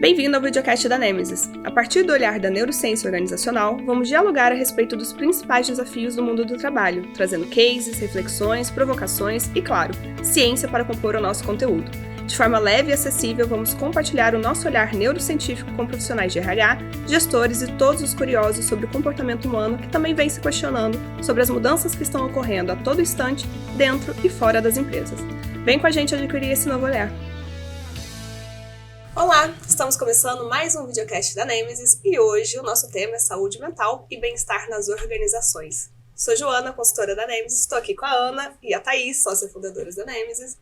Bem-vindo ao videocast da Nêmesis. A partir do olhar da neurociência organizacional, vamos dialogar a respeito dos principais desafios do mundo do trabalho, trazendo cases, reflexões, provocações e, claro, ciência para compor o nosso conteúdo. De forma leve e acessível, vamos compartilhar o nosso olhar neurocientífico com profissionais de RH, gestores e todos os curiosos sobre o comportamento humano que também vem se questionando sobre as mudanças que estão ocorrendo a todo instante, dentro e fora das empresas. Vem com a gente adquirir esse novo olhar. Olá, estamos começando mais um videocast da Nêmesis e hoje o nosso tema é saúde mental e bem-estar nas organizações. Sou Joana, consultora da Nêmesis, estou aqui com a Ana e a Thaís, sócia fundadoras da Nêmesis.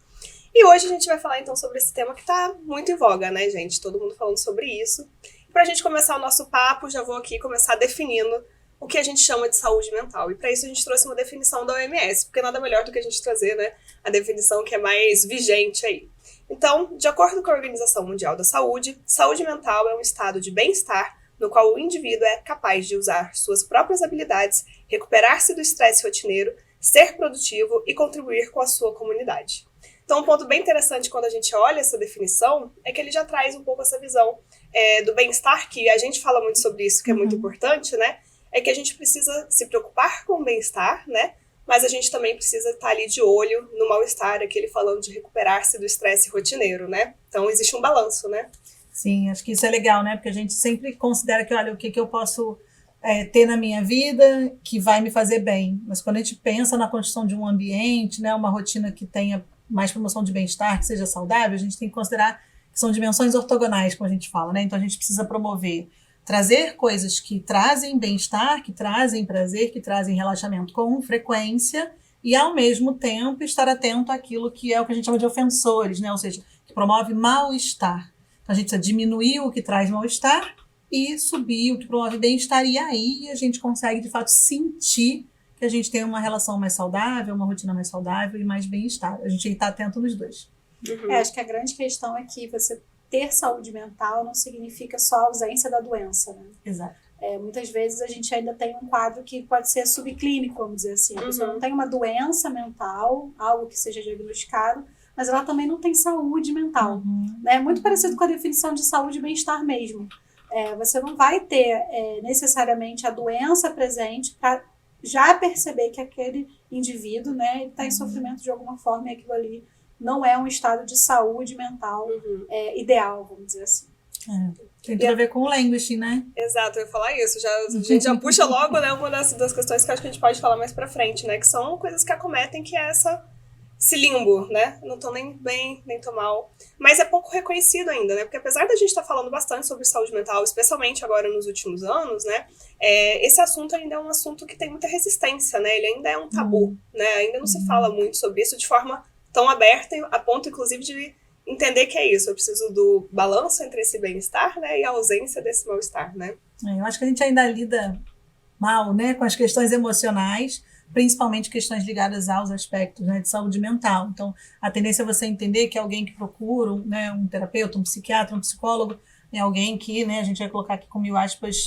E hoje a gente vai falar então sobre esse tema que está muito em voga, né, gente? Todo mundo falando sobre isso. E para a gente começar o nosso papo, já vou aqui começar definindo o que a gente chama de saúde mental. E para isso a gente trouxe uma definição da OMS, porque nada melhor do que a gente trazer, né, a definição que é mais vigente aí. Então, de acordo com a Organização Mundial da Saúde, saúde mental é um estado de bem-estar no qual o indivíduo é capaz de usar suas próprias habilidades, recuperar-se do estresse rotineiro, ser produtivo e contribuir com a sua comunidade. Então, um ponto bem interessante quando a gente olha essa definição é que ele já traz um pouco essa visão do bem-estar, que a gente fala muito sobre isso, que é muito importante, né? É que a gente precisa se preocupar com o bem-estar, né? Mas a gente também precisa estar ali de olho no mal-estar, aquele falando de recuperar-se do estresse rotineiro, né? Então, existe um balanço, né? Sim, acho que isso é legal, né? Porque a gente sempre considera que, olha, o que eu posso ter na minha vida que vai me fazer bem. Mas quando a gente pensa na construção de um ambiente, né, uma rotina que tenha mais promoção de bem-estar, que seja saudável, a gente tem que considerar que são dimensões ortogonais, como a gente fala, né? Então, a gente precisa promover trazer coisas que trazem bem-estar, que trazem prazer, que trazem relaxamento com frequência e, ao mesmo tempo, estar atento àquilo que é o que a gente chama de ofensores, né? Ou seja, que promove mal-estar. Então, a gente precisa diminuir o que traz mal-estar e subir o que promove bem-estar. E aí a gente consegue, de fato, sentir que a gente tem uma relação mais saudável, uma rotina mais saudável e mais bem-estar. A gente tem que estar atento nos dois. Acho que a grande questão é que você ter saúde mental não significa só a ausência da doença, né? Exato. Muitas vezes a gente ainda tem um quadro que pode ser subclínico, vamos dizer assim. A pessoa não tem uma doença mental, algo que seja diagnosticado, mas ela também não tem saúde mental. É muito parecido com a definição de saúde e bem-estar mesmo. Você não vai ter necessariamente a doença presente para já perceber que aquele indivíduo, né, está em sofrimento de alguma forma e aquilo ali não é um estado de saúde mental ideal, vamos dizer assim. Tem tudo a ver com o language, né? Exato, eu ia falar isso. A gente já puxa logo, né, uma das questões que eu acho que a gente pode falar mais pra frente, né? Que são coisas que acometem, que é esse limbo, né? Não tô nem bem, nem tô mal. Mas é pouco reconhecido ainda, né? Porque apesar da gente estar falando bastante sobre saúde mental, especialmente agora nos últimos anos, né? Esse assunto ainda é um assunto que tem muita resistência, né? Ele ainda é um tabu, né? Ainda não se fala muito sobre isso de forma tão aberta, a ponto, inclusive, de entender que é isso. Eu preciso do balanço entre esse bem-estar, né, e a ausência desse mal-estar, né? Eu acho que a gente ainda lida mal, né, com as questões emocionais, principalmente questões ligadas aos aspectos, né, de saúde mental. Então, a tendência é você entender que alguém que procura, né, um terapeuta, um psiquiatra, um psicólogo, é alguém que, né, a gente vai colocar aqui com 1000 aspas,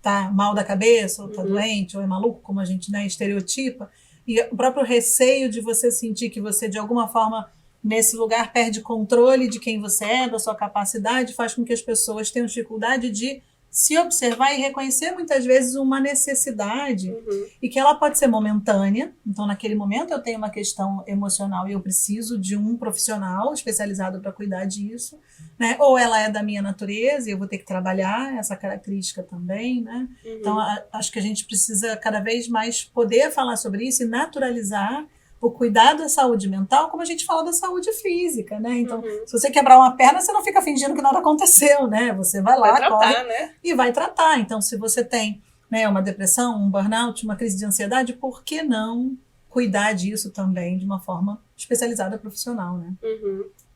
tá mal da cabeça, ou tá doente, ou é maluco, como a gente, né, estereotipa. E o próprio receio de você sentir que você, de alguma forma, nesse lugar perde controle de quem você é, da sua capacidade, faz com que as pessoas tenham dificuldade de se observar e reconhecer muitas vezes uma necessidade e que ela pode ser momentânea. Então, naquele momento eu tenho uma questão emocional e eu preciso de um profissional especializado para cuidar disso, né? Ou ela é da minha natureza e eu vou ter que trabalhar essa característica também, né? Então, acho que a gente precisa cada vez mais poder falar sobre isso e naturalizar o cuidado da saúde mental, como a gente fala da saúde física, né? Então, se você quebrar uma perna, você não fica fingindo que nada aconteceu, né? Você vai lá, tratar, corre, né? E vai tratar. Então, se você tem, né, uma depressão, um burnout, uma crise de ansiedade, por que não cuidar disso também de uma forma especializada profissional, né?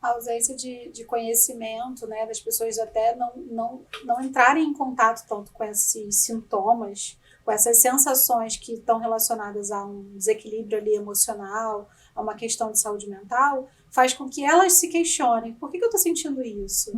A ausência de conhecimento, né, das pessoas até não entrarem em contato tanto com esses sintomas, com essas sensações que estão relacionadas a um desequilíbrio ali emocional, a uma questão de saúde mental, faz com que elas se questionem: por que eu estou sentindo isso?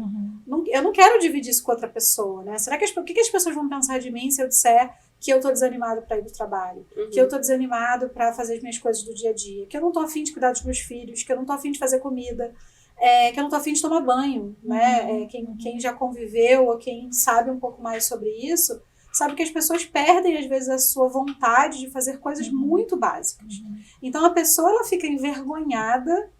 Eu não quero dividir isso com outra pessoa, né? O que as pessoas vão pensar de mim se eu disser que eu estou desanimado para ir para o trabalho, que eu estou desanimado para fazer as minhas coisas do dia a dia, que eu não estou afim de cuidar dos meus filhos, que eu não estou afim de fazer comida? que eu não tô afim de tomar banho, né? Quem já conviveu ou quem sabe um pouco mais sobre isso, sabe que as pessoas perdem, às vezes, a sua vontade de fazer coisas muito básicas. Então, a pessoa ela fica envergonhada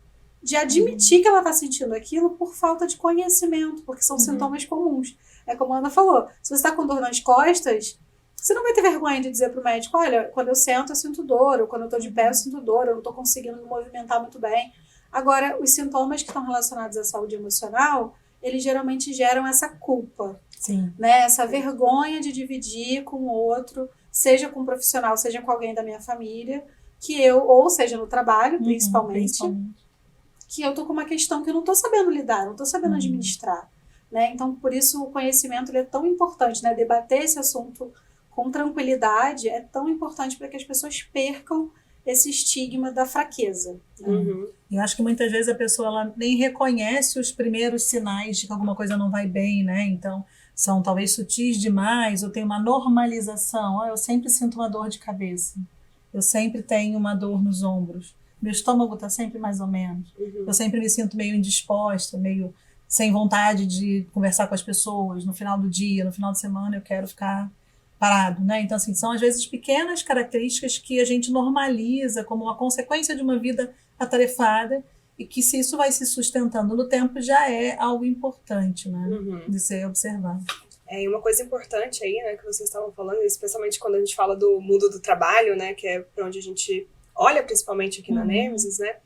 de admitir que ela está sentindo aquilo por falta de conhecimento, porque são sintomas comuns. É como a Ana falou, se você está com dor nas costas, você não vai ter vergonha de dizer para o médico, olha, quando eu sento eu sinto dor, ou quando eu estou de pé eu sinto dor, eu não estou conseguindo me movimentar muito bem. Agora, os sintomas que estão relacionados à saúde emocional, eles geralmente geram essa culpa, né? Essa vergonha de dividir com o outro, seja com um profissional, seja com alguém da minha família, ou seja no trabalho, principalmente, que eu tô com uma questão que eu não tô sabendo lidar, não tô sabendo administrar, né? Então, por isso o conhecimento ele é tão importante, né? Debater esse assunto com tranquilidade é tão importante para que as pessoas percam esse estigma da fraqueza. Né? Eu acho que muitas vezes a pessoa ela nem reconhece os primeiros sinais de que alguma coisa não vai bem, né? Então, são talvez sutis demais, ou tem uma normalização. Eu sempre sinto uma dor de cabeça. Eu sempre tenho uma dor nos ombros. Meu estômago está sempre mais ou menos. Eu sempre me sinto meio indisposta, meio sem vontade de conversar com as pessoas. No final do dia, no final de semana, eu quero ficar parado, né? Então, assim, são às vezes pequenas características que a gente normaliza como uma consequência de uma vida atarefada e que, se isso vai se sustentando no tempo, já é algo importante, né? De ser observado. E uma coisa importante aí, né, que vocês estavam falando, especialmente quando a gente fala do mundo do trabalho, né, que é para onde a gente olha principalmente aqui na Nêmesis, né,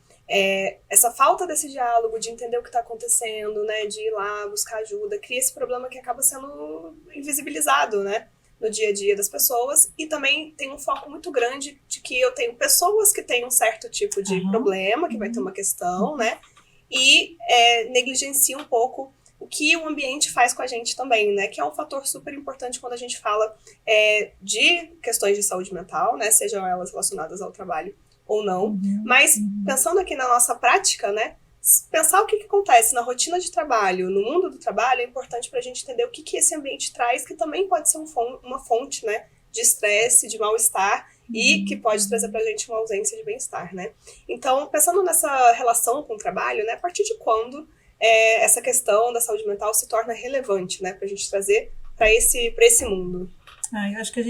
essa falta desse diálogo, de entender o que está acontecendo, né, de ir lá buscar ajuda, cria esse problema que acaba sendo invisibilizado, né, no dia a dia das pessoas, e também tem um foco muito grande de que eu tenho pessoas que têm um certo tipo de problema, que vai ter uma questão, né, e negligencia um pouco o que o ambiente faz com a gente também, né, que é um fator super importante quando a gente fala de questões de saúde mental, né, sejam elas relacionadas ao trabalho ou não, mas pensando aqui na nossa prática, né, pensar o que acontece na rotina de trabalho, no mundo do trabalho, é importante para a gente entender o que esse ambiente traz, que também pode ser uma fonte, né, de estresse, de mal-estar, e que pode trazer para a gente uma ausência de bem-estar, né. Então, pensando nessa relação com o trabalho, né, a partir de quando essa questão da saúde mental se torna relevante, né, para a gente trazer para esse mundo? Eu acho que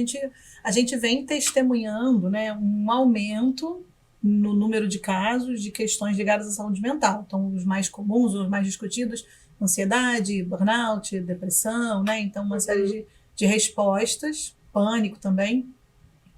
a gente vem testemunhando, né, um aumento no número de casos de questões ligadas à saúde mental. Então, os mais comuns, os mais discutidos, ansiedade, burnout, depressão, né? Então, uma série de respostas, pânico também,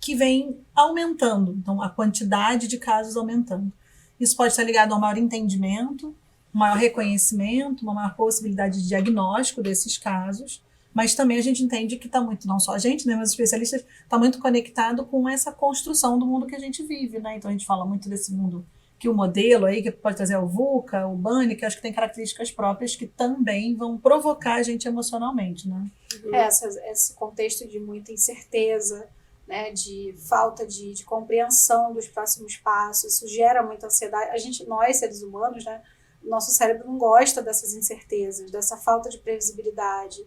que vem aumentando. Então, a quantidade de casos aumentando. Isso pode estar ligado a um maior entendimento, um maior reconhecimento, uma maior possibilidade de diagnóstico desses casos, mas também a gente entende que está muito, não só a gente, né, mas os especialistas, está muito conectado com essa construção do mundo que a gente vive, né? Então a gente fala muito desse mundo, que o modelo aí, que pode trazer o VUCA, o BANI, que acho que tem características próprias que também vão provocar a gente emocionalmente, né? Esse contexto de muita incerteza, né, de falta de compreensão dos próximos passos, isso gera muita ansiedade. Nós, seres humanos, né, nosso cérebro não gosta dessas incertezas, dessa falta de previsibilidade,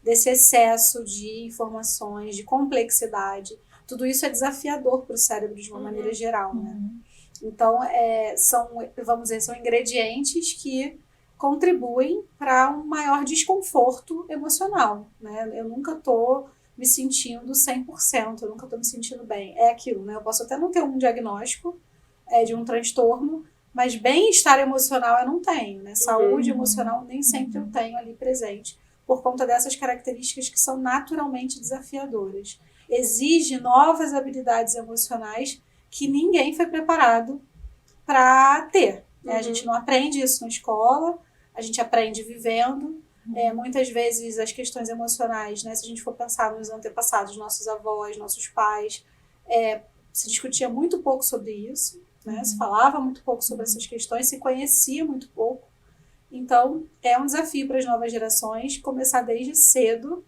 desse excesso de informações, de complexidade. Tudo isso é desafiador para o cérebro de uma maneira geral, né? Então, são ingredientes que contribuem para um maior desconforto emocional, né? Eu nunca estou me sentindo 100%, eu nunca estou me sentindo bem. É aquilo, né? Eu posso até não ter um diagnóstico de um transtorno, mas bem-estar emocional eu não tenho, né? Saúde emocional nem sempre eu tenho ali presente, por conta dessas características que são naturalmente desafiadoras. Exige novas habilidades emocionais que ninguém foi preparado para ter. Né? A gente não aprende isso na escola, a gente aprende vivendo. Muitas vezes as questões emocionais, né, se a gente for pensar nos antepassados, nossos avós, nossos pais, se discutia muito pouco sobre isso, né? Se falava muito pouco sobre essas questões, se conhecia muito pouco. Então, é um desafio para as novas gerações começar desde cedo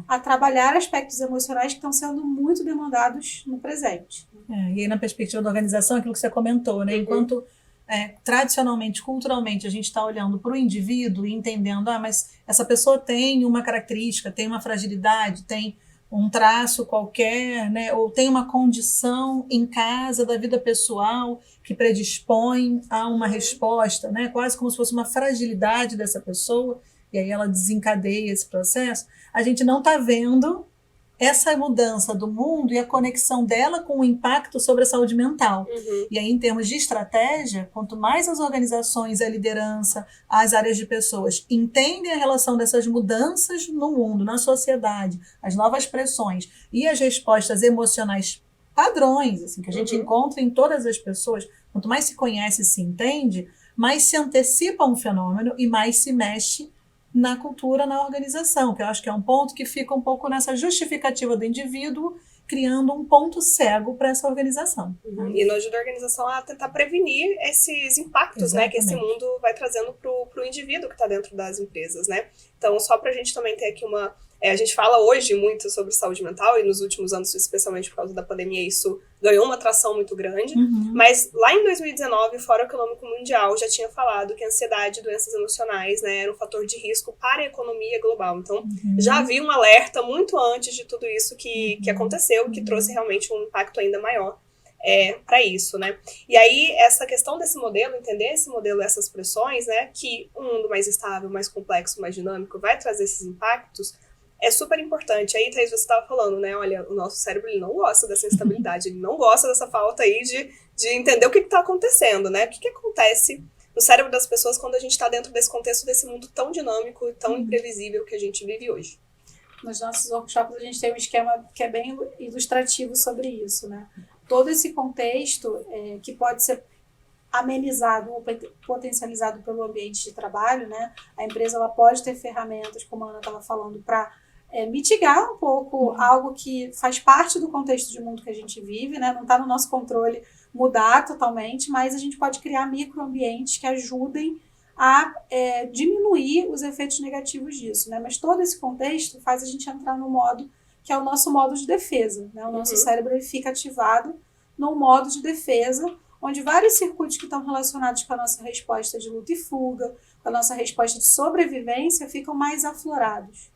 a trabalhar aspectos emocionais que estão sendo muito demandados no presente. E aí, na perspectiva da organização, aquilo que você comentou, né? Enquanto tradicionalmente, culturalmente, a gente está olhando para o indivíduo e entendendo, mas essa pessoa tem uma característica, tem uma fragilidade, tem um traço qualquer, né, ou tem uma condição em casa da vida pessoal que predispõe a uma resposta, né, quase como se fosse uma fragilidade dessa pessoa, e aí ela desencadeia esse processo, a gente não está vendo essa mudança do mundo e a conexão dela com o impacto sobre a saúde mental. E aí, em termos de estratégia, quanto mais as organizações, a liderança, as áreas de pessoas entendem a relação dessas mudanças no mundo, na sociedade, as novas pressões e as respostas emocionais padrões, assim, que a gente encontra em todas as pessoas, quanto mais se conhece e se entende, mais se antecipa um fenômeno e mais se mexe na cultura, na organização, que eu acho que é um ponto que fica um pouco nessa justificativa do indivíduo, criando um ponto cego para essa organização. E nos ajuda a organização a tentar prevenir esses impactos, né, que esse mundo vai trazendo para o indivíduo que está dentro das empresas, né? Então, só para a gente também ter aqui uma... a gente fala hoje muito sobre saúde mental e nos últimos anos, especialmente por causa da pandemia, isso ganhou uma atração muito grande. Mas lá em 2019, o Fórum Econômico Mundial já tinha falado que a ansiedade e doenças emocionais, né, era um fator de risco para a economia global. Então, já havia um alerta muito antes de tudo isso que aconteceu e que trouxe realmente um impacto ainda maior para isso, né? E aí, essa questão desse modelo, entender esse modelo, essas pressões, né, que um mundo mais estável, mais complexo, mais dinâmico vai trazer esses impactos, é super importante. Aí, Thaís, você estava falando, né? Olha, o nosso cérebro ele não gosta dessa instabilidade, ele não gosta dessa falta aí de entender o que está acontecendo, né? O que acontece no cérebro das pessoas quando a gente está dentro desse contexto, desse mundo tão dinâmico e tão imprevisível que a gente vive hoje. Nos nossos workshops a gente tem um esquema que é bem ilustrativo sobre isso, né? Todo esse contexto que pode ser amenizado ou potencializado pelo ambiente de trabalho, né? A empresa ela pode ter ferramentas, como a Ana estava falando, para mitigar um pouco algo que faz parte do contexto de mundo que a gente vive, né? Não está no nosso controle mudar totalmente, mas a gente pode criar microambientes que ajudem a diminuir os efeitos negativos disso, né? Mas todo esse contexto faz a gente entrar no modo que é o nosso modo de defesa, né? O nosso cérebro ele fica ativado no modo de defesa, onde vários circuitos que estão relacionados com a nossa resposta de luta e fuga, com a nossa resposta de sobrevivência, ficam mais aflorados.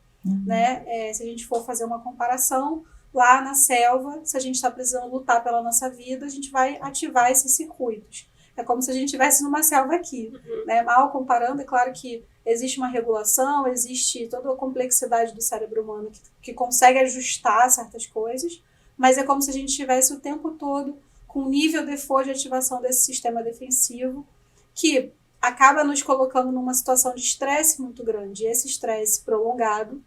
Né? Se a gente for fazer uma comparação, lá na selva, se a gente está precisando lutar pela nossa vida, a gente vai ativar esses circuitos. É como se a gente estivesse numa selva aqui. Né? Mal comparando, é claro que existe uma regulação, existe toda a complexidade do cérebro humano que consegue ajustar certas coisas, mas é como se a gente estivesse o tempo todo com um nível default de ativação desse sistema defensivo, que acaba nos colocando numa situação de estresse muito grande. E esse estresse prolongado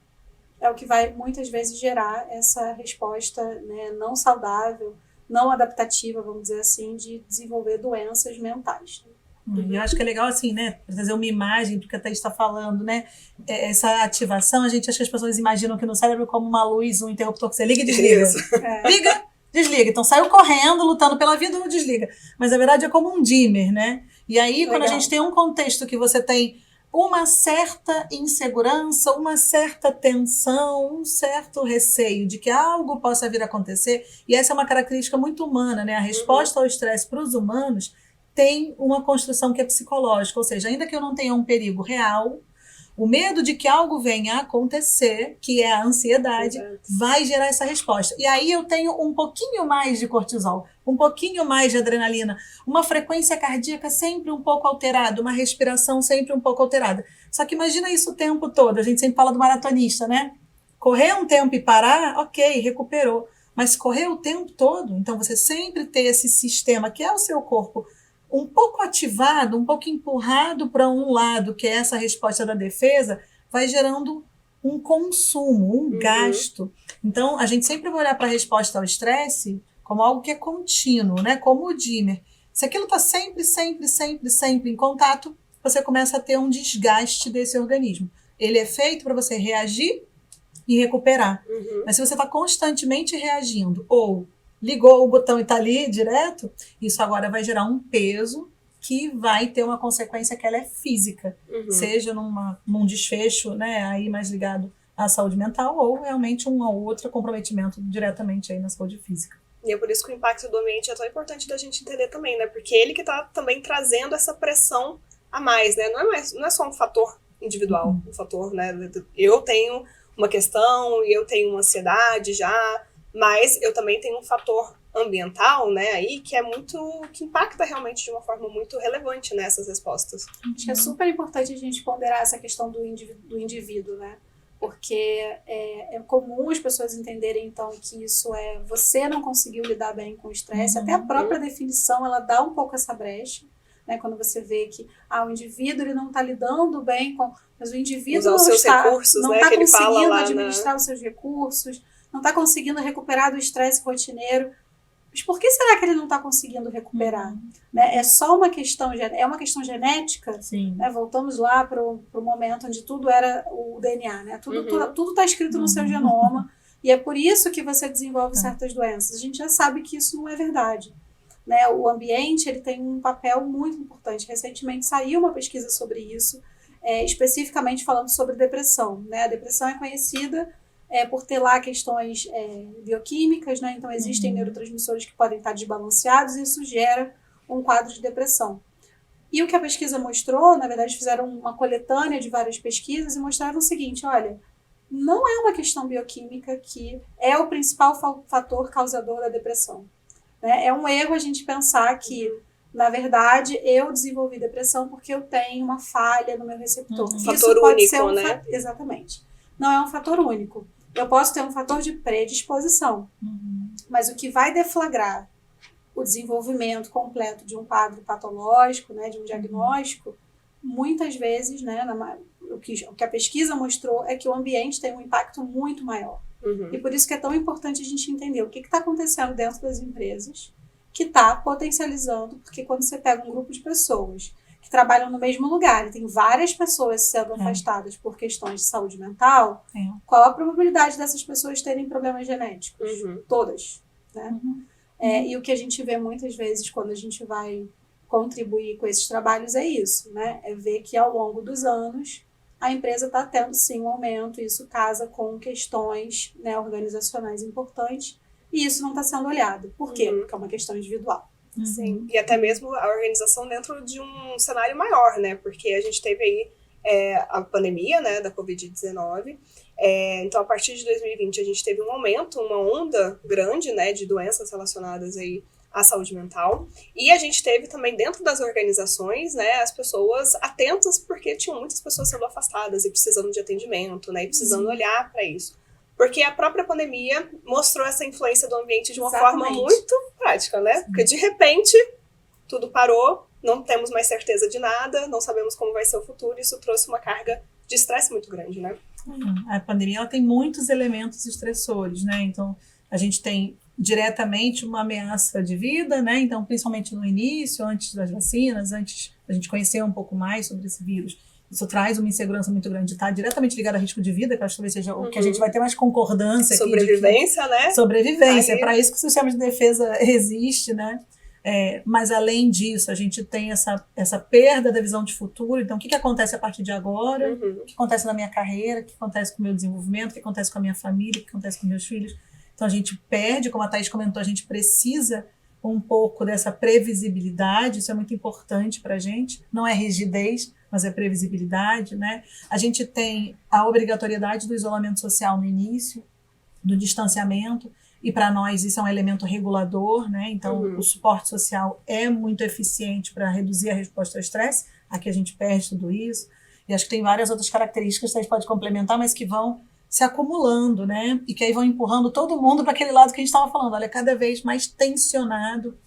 é o que vai muitas vezes gerar essa resposta, né, não saudável, não adaptativa, vamos dizer assim, de desenvolver doenças mentais. E eu acho que é legal, assim, né, trazer uma imagem do que a Thaís está falando, né, essa ativação, a gente acha que as pessoas imaginam que no cérebro como uma luz, um interruptor que você liga e desliga. Liga, desliga. Então saiu correndo, lutando pela vida ou desliga. Mas na verdade é como um dimmer, né? E aí quando a gente tem um contexto que você tem uma certa insegurança, uma certa tensão, um certo receio de que algo possa vir a acontecer, e essa é uma característica muito humana, né? A resposta ao estresse para os humanos tem uma construção que é psicológica, ou seja, ainda que eu não tenha um perigo real, o medo de que algo venha a acontecer, que é a ansiedade, vai gerar essa resposta. E aí eu tenho um pouquinho mais de cortisol, um pouquinho mais de adrenalina, uma frequência cardíaca sempre um pouco alterada, uma respiração sempre um pouco alterada. Só que imagina isso o tempo todo. A gente sempre fala do maratonista, né? Correr um tempo e parar, ok, recuperou. Mas correr o tempo todo, então você sempre ter esse sistema que é o seu corpo um pouco ativado, um pouco empurrado para um lado, que é essa resposta da defesa, vai gerando um consumo, um gasto. Então, a gente sempre vai olhar para a resposta ao estresse como algo que é contínuo, né? Como o dimmer. Se aquilo está sempre em contato, você começa a ter um desgaste desse organismo. Ele é feito para você reagir e recuperar. Mas se você está constantemente reagindo ou ligou o botão e está ali direto, isso agora vai gerar um peso que vai ter uma consequência que ela é física, seja num desfecho, né, aí mais ligado à saúde mental ou realmente um ou outro comprometimento diretamente aí na saúde física. E é por isso que o impacto do ambiente é tão importante da gente entender também, né, porque ele que está também trazendo essa pressão a mais, né, não é só um fator individual, um fator, né, eu tenho uma questão e eu tenho uma ansiedade já, mas eu também tenho um fator ambiental, né, aí que é que impacta realmente de uma forma muito relevante nessas respostas. Acho que é super importante a gente ponderar essa questão do indivíduo, né? Porque é comum as pessoas entenderem, então, que isso você não conseguiu lidar bem com o estresse. Até a própria definição, ela dá um pouco essa brecha, né? Quando você vê que o indivíduo ele não está lidando bem com... Mas o indivíduo não está conseguindo administrar os seus recursos, não está conseguindo recuperar do estresse rotineiro. Mas por que será que ele não está conseguindo recuperar? Né? É só uma questão genética? Sim. Né? Voltamos lá para o momento onde tudo era o DNA, né? Tudo está escrito no seu genoma, e é por isso que você desenvolve certas doenças. A gente já sabe que isso não é verdade. Né? O ambiente ele tem um papel muito importante. Recentemente saiu uma pesquisa sobre isso, especificamente falando sobre depressão. Né? A depressão é conhecida por ter lá questões bioquímicas, né? Então existem neurotransmissores que podem estar desbalanceados e isso gera um quadro de depressão. E o que a pesquisa mostrou, na verdade fizeram uma coletânea de várias pesquisas e mostraram o seguinte, olha, não é uma questão bioquímica que é o principal fator causador da depressão. Né? É um erro a gente pensar que, na verdade, eu desenvolvi depressão porque eu tenho uma falha no meu receptor. Um fator único, né? Exatamente. Não é um fator único. Eu posso ter um fator de predisposição, mas o que vai deflagrar o desenvolvimento completo de um quadro patológico, né, de um diagnóstico, muitas vezes, né, o que a pesquisa mostrou é que o ambiente tem um impacto muito maior. E por isso que é tão importante a gente entender o que está acontecendo dentro das empresas que está potencializando, porque quando você pega um grupo de pessoas que trabalham no mesmo lugar e tem várias pessoas sendo afastadas por questões de saúde mental, qual a probabilidade dessas pessoas terem problemas genéticos? Todas. Né? E o que a gente vê muitas vezes quando a gente vai contribuir com esses trabalhos é isso, né? É ver que ao longo dos anos a empresa está tendo sim um aumento, e isso casa com questões, né, organizacionais importantes, e isso não está sendo olhado. Por quê? Porque é uma questão individual. Sim, e até mesmo a organização dentro de um cenário maior, né? Porque a gente teve aí a pandemia, né, da Covid-19. Então, a partir de 2020, a gente teve um aumento, uma onda grande, né, de doenças relacionadas aí à saúde mental. E a gente teve também dentro das organizações, né, as pessoas atentas, porque tinham muitas pessoas sendo afastadas e precisando de atendimento, né, e precisando olhar para isso. Porque a própria pandemia mostrou essa influência do ambiente de uma forma muito prática, né? Porque de repente tudo parou, não temos mais certeza de nada, não sabemos como vai ser o futuro, isso trouxe uma carga de estresse muito grande, né? A pandemia ela tem muitos elementos estressores, né? Então a gente tem diretamente uma ameaça de vida, né? Então principalmente no início, antes das vacinas, antes da gente conhecer um pouco mais sobre esse vírus. Isso traz uma insegurança muito grande, está diretamente ligado a risco de vida, que eu acho que talvez seja o que a gente vai ter mais concordância aqui. Sobrevivência, né? Sobrevivência, é para isso que o sistema de defesa existe, né? Mas além disso, a gente tem essa perda da visão de futuro. Então, o que acontece a partir de agora? O que acontece na minha carreira? O que acontece com o meu desenvolvimento? O que acontece com a minha família? O que acontece com meus filhos? Então, a gente perde, como a Thaís comentou, a gente precisa um pouco dessa previsibilidade, isso é muito importante para a gente. Não é rigidez, mas é previsibilidade, né? A gente tem a obrigatoriedade do isolamento social no início, do distanciamento, e para nós isso é um elemento regulador, né? Então o suporte social é muito eficiente para reduzir a resposta ao estresse. Aqui a gente perde tudo isso, e acho que tem várias outras características que a gente pode complementar, mas que vão se acumulando, né? E que aí vão empurrando todo mundo para aquele lado que a gente estava falando, olha, cada vez mais tensionado,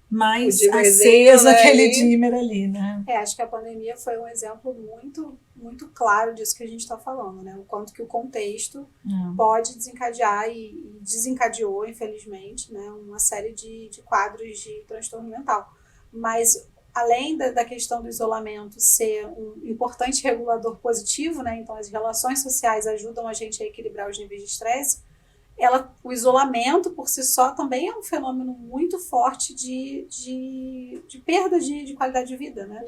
mais aceso, né? Aquele dimmer ali, né? Acho que a pandemia foi um exemplo muito, muito claro disso que a gente está falando, né? O quanto que o contexto pode desencadear e desencadeou, infelizmente, né? Uma série de quadros de transtorno mental. Mas, além da questão do isolamento ser um importante regulador positivo, né? Então as relações sociais ajudam a gente a equilibrar os níveis de estresse, o isolamento por si só também é um fenômeno muito forte de perda de qualidade de vida, né?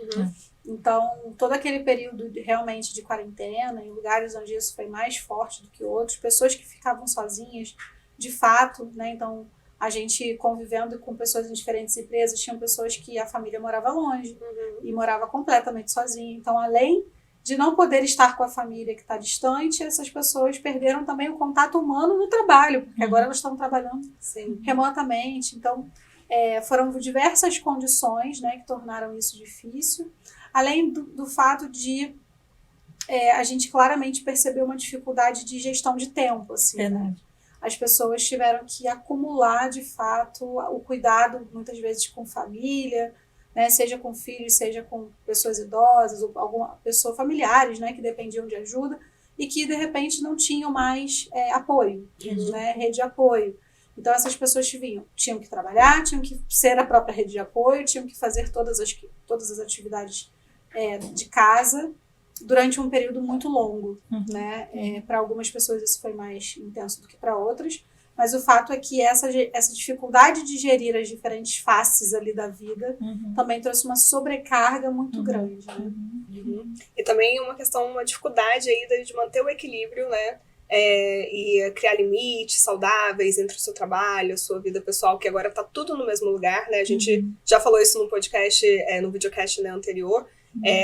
Então, todo aquele período realmente de quarentena, em lugares onde isso foi mais forte do que outros, pessoas que ficavam sozinhas, de fato, né? Então, a gente convivendo com pessoas em diferentes empresas, tinham pessoas que a família morava longe e morava completamente sozinha. Então, além de não poder estar com a família que está distante, essas pessoas perderam também o contato humano no trabalho, porque agora elas estão trabalhando remotamente. Então, foram diversas condições, né, que tornaram isso difícil, além do fato de a gente claramente percebeu uma dificuldade de gestão de tempo. Assim, né? As pessoas tiveram que acumular, de fato, o cuidado, muitas vezes, com família, né, seja com filhos, seja com pessoas idosas, ou alguma pessoa familiares, né, que dependiam de ajuda e que, de repente, não tinham mais apoio, né, rede de apoio. Então, essas pessoas tinham que trabalhar, tinham que ser a própria rede de apoio, tinham que fazer todas as atividades de casa durante um período muito longo. Né? Para algumas pessoas isso foi mais intenso do que para outras, mas o fato é que essa dificuldade de gerir as diferentes faces ali da vida também trouxe uma sobrecarga muito grande. Né? E também uma dificuldade aí de manter o equilíbrio, né? E criar limites saudáveis entre o seu trabalho, a sua vida pessoal, que agora tá tudo no mesmo lugar, né? A gente já falou isso no podcast, no videocast, né, anterior,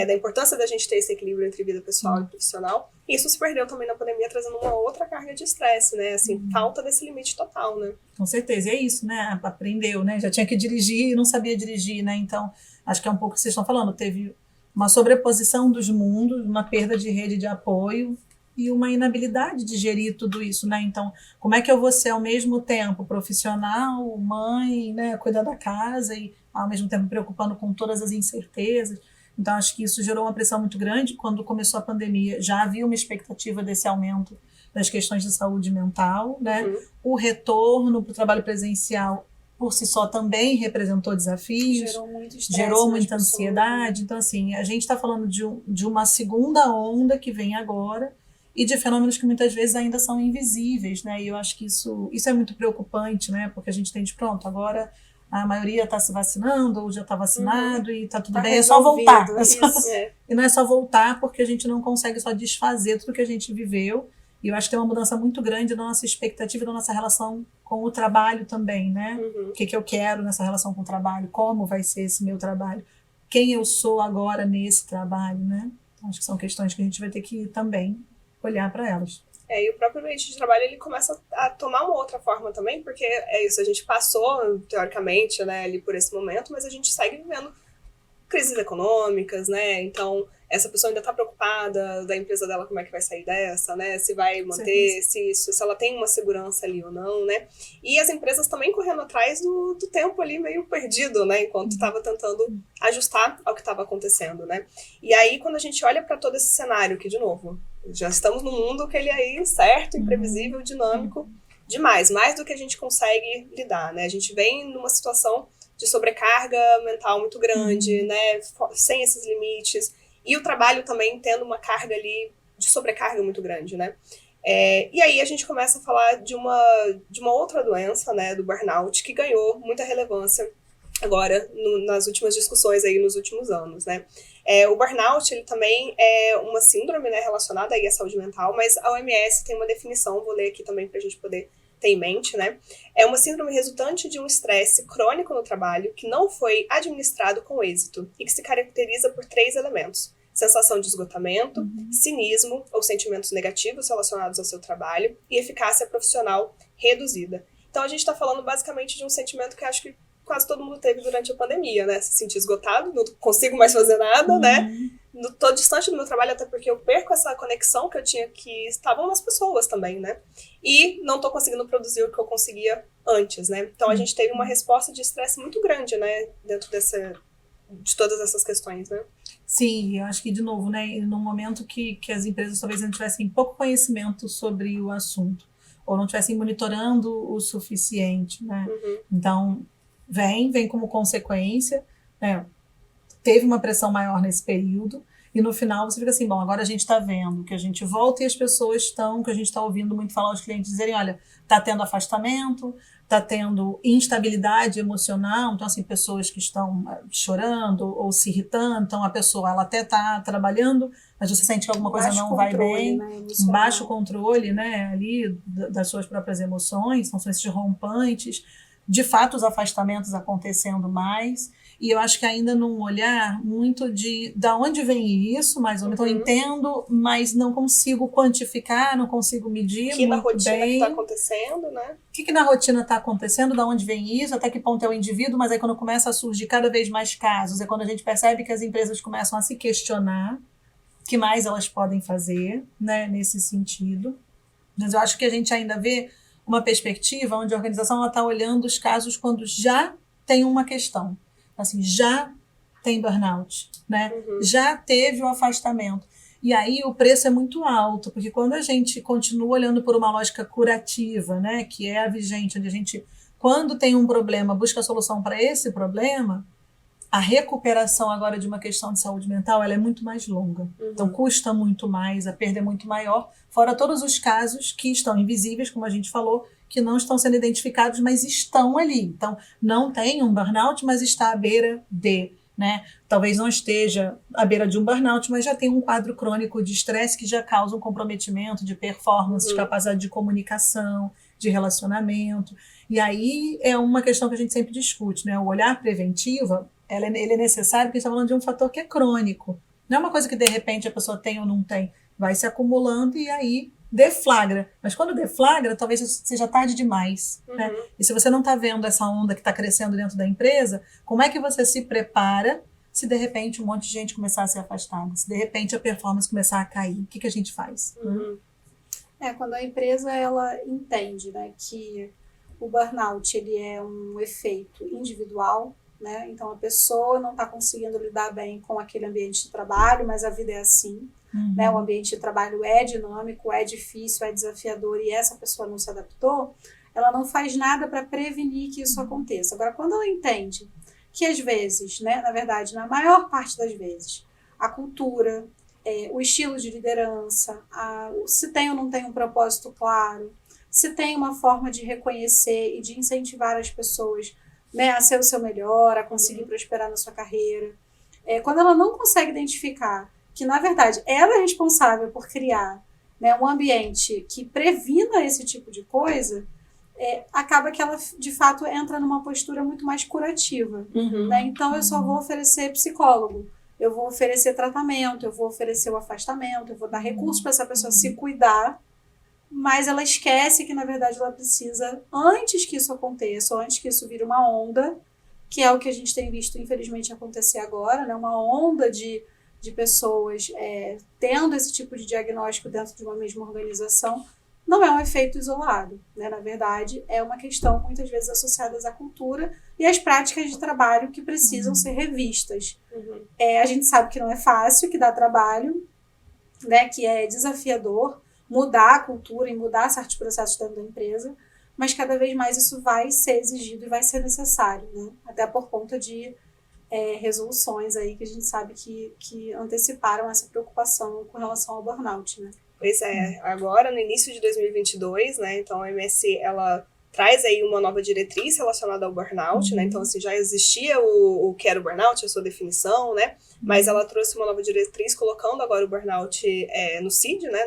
da importância da gente ter esse equilíbrio entre vida pessoal e profissional. E isso se perdeu também na pandemia, trazendo uma outra carga de estresse, né? Assim, falta desse limite total, né? Com certeza, e é isso, né? Aprendeu, né? Já tinha que dirigir e não sabia dirigir, né? Então, acho que é um pouco o que vocês estão falando. Teve uma sobreposição dos mundos, uma perda de rede de apoio e uma inabilidade de gerir tudo isso, né? Então, como é que eu vou ser ao mesmo tempo profissional, mãe, né? Cuidar da casa e ao mesmo tempo me preocupando com todas as incertezas. Então, acho que isso gerou uma pressão muito grande. Quando começou a pandemia, já havia uma expectativa desse aumento das questões de saúde mental, né? O retorno para o trabalho presencial, por si só, também representou desafios. Gerou muito estresse, gerou muita ansiedade. Então, assim, a gente está falando de uma segunda onda que vem agora e de fenômenos que muitas vezes ainda são invisíveis, né? E eu acho que isso é muito preocupante, né? Porque a gente tem de pronto, agora a maioria está se vacinando ou já está vacinado e está tudo bem, é só voltar. E não é só voltar porque a gente não consegue só desfazer tudo que a gente viveu. E eu acho que tem uma mudança muito grande na nossa expectativa, da nossa relação com o trabalho também, né? O que eu quero nessa relação com o trabalho, como vai ser esse meu trabalho, quem eu sou agora nesse trabalho, né? Então, acho que são questões que a gente vai ter que também olhar para elas. E o próprio ambiente de trabalho, ele começa a tomar uma outra forma também, porque é isso, a gente passou, teoricamente, né, ali por esse momento, mas a gente segue vivendo crises econômicas, né, então essa pessoa ainda está preocupada da empresa dela, como é que vai sair dessa, né, se vai manter, se ela tem uma segurança ali ou não, né, e as empresas também correndo atrás do tempo ali meio perdido, né, enquanto estava tentando ajustar ao que estava acontecendo, né, e aí quando a gente olha para todo esse cenário, que de novo, já estamos num mundo que ele é incerto, imprevisível, dinâmico demais, mais do que a gente consegue lidar, né? A gente vem numa situação de sobrecarga mental muito grande, né? Sem esses limites. E o trabalho também tendo uma carga ali de sobrecarga muito grande, né? E aí a gente começa a falar de uma outra doença, né? Do burnout, que ganhou muita relevância agora nas últimas discussões aí nos últimos anos, né? O burnout, ele também é uma síndrome, né, relacionada aí à saúde mental, mas a OMS tem uma definição, vou ler aqui também para a gente poder ter em mente, né? É uma síndrome resultante de um estresse crônico no trabalho que não foi administrado com êxito e que se caracteriza por 3 elementos: sensação de esgotamento, cinismo ou sentimentos negativos relacionados ao seu trabalho e eficácia profissional reduzida. Então a gente está falando basicamente de um sentimento que acho que quase todo mundo teve durante a pandemia, né? Se sentir esgotado, não consigo mais fazer nada, né? Tô distante do meu trabalho, até porque eu perco essa conexão que eu tinha, que estavam nas pessoas também, né? E não tô conseguindo produzir o que eu conseguia antes, né? Então a gente teve uma resposta de estresse muito grande, né? Dentro de todas essas questões, né? Sim, eu acho que, de novo, né? No momento que as empresas talvez não tivessem pouco conhecimento sobre o assunto, ou não estivessem monitorando o suficiente, né? Então, vem como consequência, né? Teve uma pressão maior nesse período, e no final você fica assim, bom, agora a gente está vendo que a gente volta e as pessoas estão, que a gente está ouvindo muito falar os clientes dizerem, olha, está tendo afastamento, está tendo instabilidade emocional, então assim, pessoas que estão chorando ou se irritando, então a pessoa ela até está trabalhando, mas você sente que alguma coisa não vai bem, né, baixo controle, né, ali das suas próprias emoções, então são esses rompantes, de fato os afastamentos acontecendo mais, E eu acho que ainda num olhar muito de da onde vem isso, mais ou menos. Então, eu entendo, mas não consigo quantificar, não consigo medir Que na muito rotina que bem. está acontecendo, né? O que na rotina está acontecendo, da onde vem isso, até que ponto é o indivíduo, mas aí quando começa a surgir cada vez mais casos, é quando a gente percebe que as empresas começam a se questionar o que mais elas podem fazer, né, nesse sentido. Mas eu acho que a gente ainda vê uma perspectiva onde a organização está olhando os casos quando já tem uma questão. Assim, já tem burnout, né? Já teve o afastamento. E aí o preço é muito alto, porque quando a gente continua olhando por uma lógica curativa, né, que é a vigente, onde a gente, quando tem um problema, busca a solução para esse problema, a recuperação agora de uma questão de saúde mental, ela é muito mais longa. Então custa muito mais, a perda é muito maior, fora todos os casos que estão invisíveis, como a gente falou, que não estão sendo identificados, mas estão ali. Então não tem um burnout, mas está à beira de, né? Talvez não esteja à beira de um burnout, mas já tem um quadro crônico de estresse que já causa um comprometimento de performance, de capacidade de comunicação, de relacionamento. E aí é uma questão que a gente sempre discute, né? O olhar preventivo, ele é necessário porque a gente está falando de um fator que é crônico. Não é uma coisa que de repente a pessoa tem ou não tem. Vai se acumulando e aí deflagra. Mas quando deflagra, talvez seja tarde demais. Né? E se você não está vendo essa onda que está crescendo dentro da empresa, como é que você se prepara se de repente um monte de gente começar a ser afastada? Se de repente a performance começar a cair? O que a gente faz? Quando a empresa ela entende, né, que o burnout ele é um efeito individual, né? Então a pessoa não está conseguindo lidar bem com aquele ambiente de trabalho, mas a vida é assim. Né? O ambiente de trabalho é dinâmico, é difícil, é desafiador e essa pessoa não se adaptou, ela não faz nada para prevenir que isso aconteça. Agora, quando ela entende que às vezes, né, na verdade, na maior parte das vezes, a cultura, o estilo de liderança, se tem ou não tem um propósito claro, se tem uma forma de reconhecer e de incentivar as pessoas, né, a ser o seu melhor, a conseguir prosperar na sua carreira. Quando ela não consegue identificar que, na verdade, ela é responsável por criar, né, um ambiente que previna esse tipo de coisa, acaba que ela, de fato, entra numa postura muito mais curativa. Né? Então, eu só vou oferecer psicólogo, eu vou oferecer tratamento, eu vou oferecer o afastamento, eu vou dar recursos para essa pessoa se cuidar, mas ela esquece que, na verdade, ela precisa, antes que isso aconteça, ou antes que isso vire uma onda, que é o que a gente tem visto, infelizmente, acontecer agora, né? Uma onda de pessoas tendo esse tipo de diagnóstico dentro de uma mesma organização, não é um efeito isolado, né? Na verdade, é uma questão muitas vezes associada à cultura e às práticas de trabalho que precisam ser revistas. A gente sabe que não é fácil, que dá trabalho, né? Que é desafiador mudar a cultura e mudar certos processos dentro da empresa, mas cada vez mais isso vai ser exigido e vai ser necessário, né? Até por conta de resoluções aí que a gente sabe que anteciparam essa preocupação com relação ao burnout, né? Pois é, agora no início de 2022, né, então a OMS, ela traz aí uma nova diretriz relacionada ao burnout, né, então assim, já existia o que era o burnout, a sua definição, né, mas ela trouxe uma nova diretriz colocando agora o burnout no CID, né,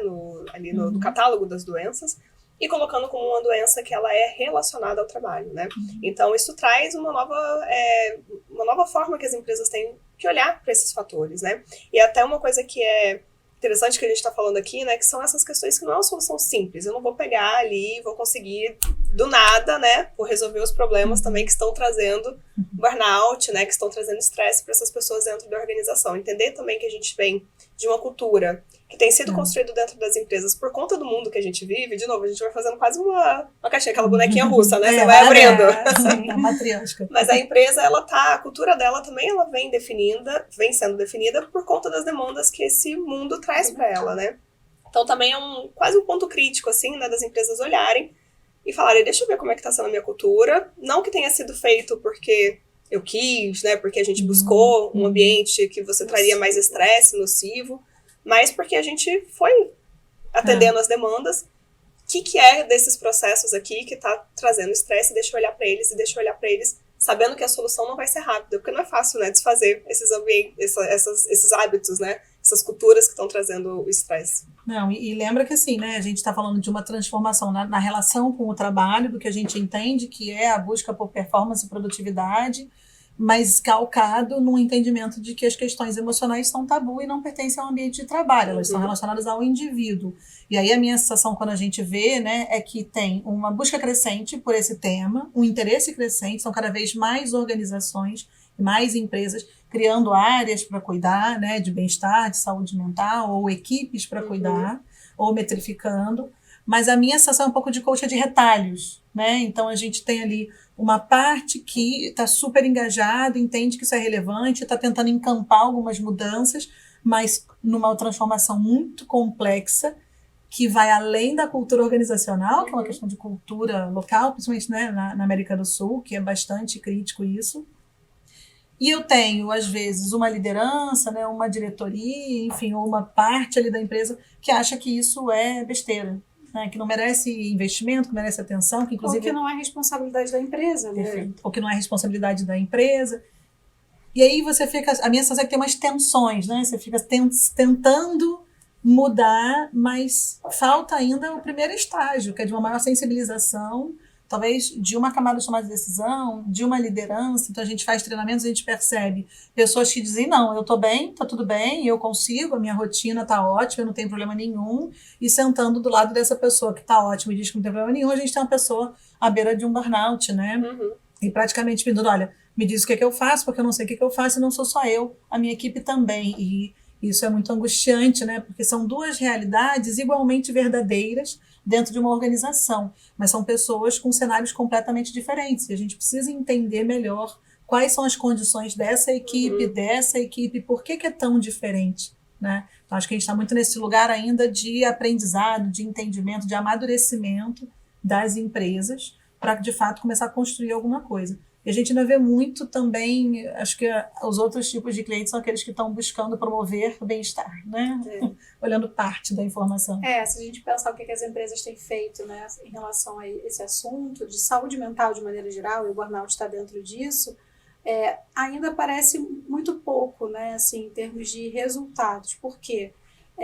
ali no catálogo das doenças, e colocando como uma doença que ela é relacionada ao trabalho, né? Então, isso traz uma nova forma que as empresas têm de olhar para esses fatores, né? E até uma coisa que é interessante que a gente está falando aqui, né? Que são essas questões que não é uma solução simples. Eu não vou pegar ali e vou conseguir, do nada, né? Vou resolver os problemas também que estão trazendo burnout, né? Que estão trazendo estresse para essas pessoas dentro da organização. Entender também que a gente vem de uma cultura que tem sido construído dentro das empresas por conta do mundo que a gente vive. De novo, a gente vai fazendo quase uma caixinha, aquela bonequinha russa, né? Você vai abrindo. Sim, a matriosca. Mas a empresa, a cultura dela também, ela vem sendo definida por conta das demandas que esse mundo traz para ela, né? Então também é quase um ponto crítico, assim, né? Das empresas olharem e falarem, deixa eu ver como é que tá sendo a minha cultura. Não que tenha sido feito porque eu quis, né? Porque a gente buscou um ambiente que você traria mais estresse, nocivo, mas porque a gente foi atendendo as demandas. O que é desses processos aqui que está trazendo estresse? Deixa eu olhar para eles, sabendo que a solução não vai ser rápida, porque não é fácil, né, desfazer esses ambientes, esses hábitos, né, essas culturas que estão trazendo o estresse. Não, e lembra que assim, né, a gente está falando de uma transformação na relação com o trabalho, do que a gente entende que é a busca por performance e produtividade, mas calcado no entendimento de que as questões emocionais são tabu e não pertencem ao ambiente de trabalho, elas são relacionadas ao indivíduo. E aí a minha sensação quando a gente vê, né, é que tem uma busca crescente por esse tema, um interesse crescente, são cada vez mais organizações, mais empresas criando áreas para cuidar, né, de bem-estar, de saúde mental, ou equipes para cuidar, ou metrificando. Mas a minha sensação é um pouco de coxa de retalhos, né? Então a gente tem ali uma parte que está super engajada, entende que isso é relevante, está tentando encampar algumas mudanças, mas numa transformação muito complexa, que vai além da cultura organizacional, que é uma questão de cultura local, principalmente, né, na América do Sul, que é bastante crítico isso. E eu tenho, às vezes, uma liderança, né, uma diretoria, enfim, ou uma parte ali da empresa que acha que isso é besteira, né, que não merece investimento, que merece atenção, que inclusive... Ou que não é responsabilidade da empresa, né? Perfeito. Ou que não é responsabilidade da empresa. E aí você fica... A minha sensação é que tem umas tensões, né? Você fica tentando mudar, mas falta ainda o primeiro estágio, que é de uma maior sensibilização, talvez de uma camada de tomada de decisão, de uma liderança. Então a gente faz treinamentos e a gente percebe pessoas que dizem, não, eu estou bem, está tudo bem, eu consigo, a minha rotina está ótima, eu não tenho problema nenhum, e sentando do lado dessa pessoa que está ótima e diz que não tem problema nenhum, a gente tem uma pessoa à beira de um burnout, né? E praticamente pedindo, olha, me diz o que é que eu faço, porque eu não sei o que é que eu faço, e não sou só eu, a minha equipe também. E isso é muito angustiante, né? Porque são duas realidades igualmente verdadeiras dentro de uma organização, mas são pessoas com cenários completamente diferentes. E a gente precisa entender melhor quais são as condições dessa equipe, por que é tão diferente, né? Então, acho que a gente está muito nesse lugar ainda de aprendizado, de entendimento, de amadurecimento das empresas para, de fato, começar a construir alguma coisa. E a gente ainda vê muito também, acho que os outros tipos de clientes são aqueles que estão buscando promover o bem-estar, né? Olhando parte da informação. Se a gente pensar o que as empresas têm feito, né, em relação a esse assunto de saúde mental de maneira geral, e o burnout está dentro disso, ainda parece muito pouco, né, assim, em termos de resultados. Por quê?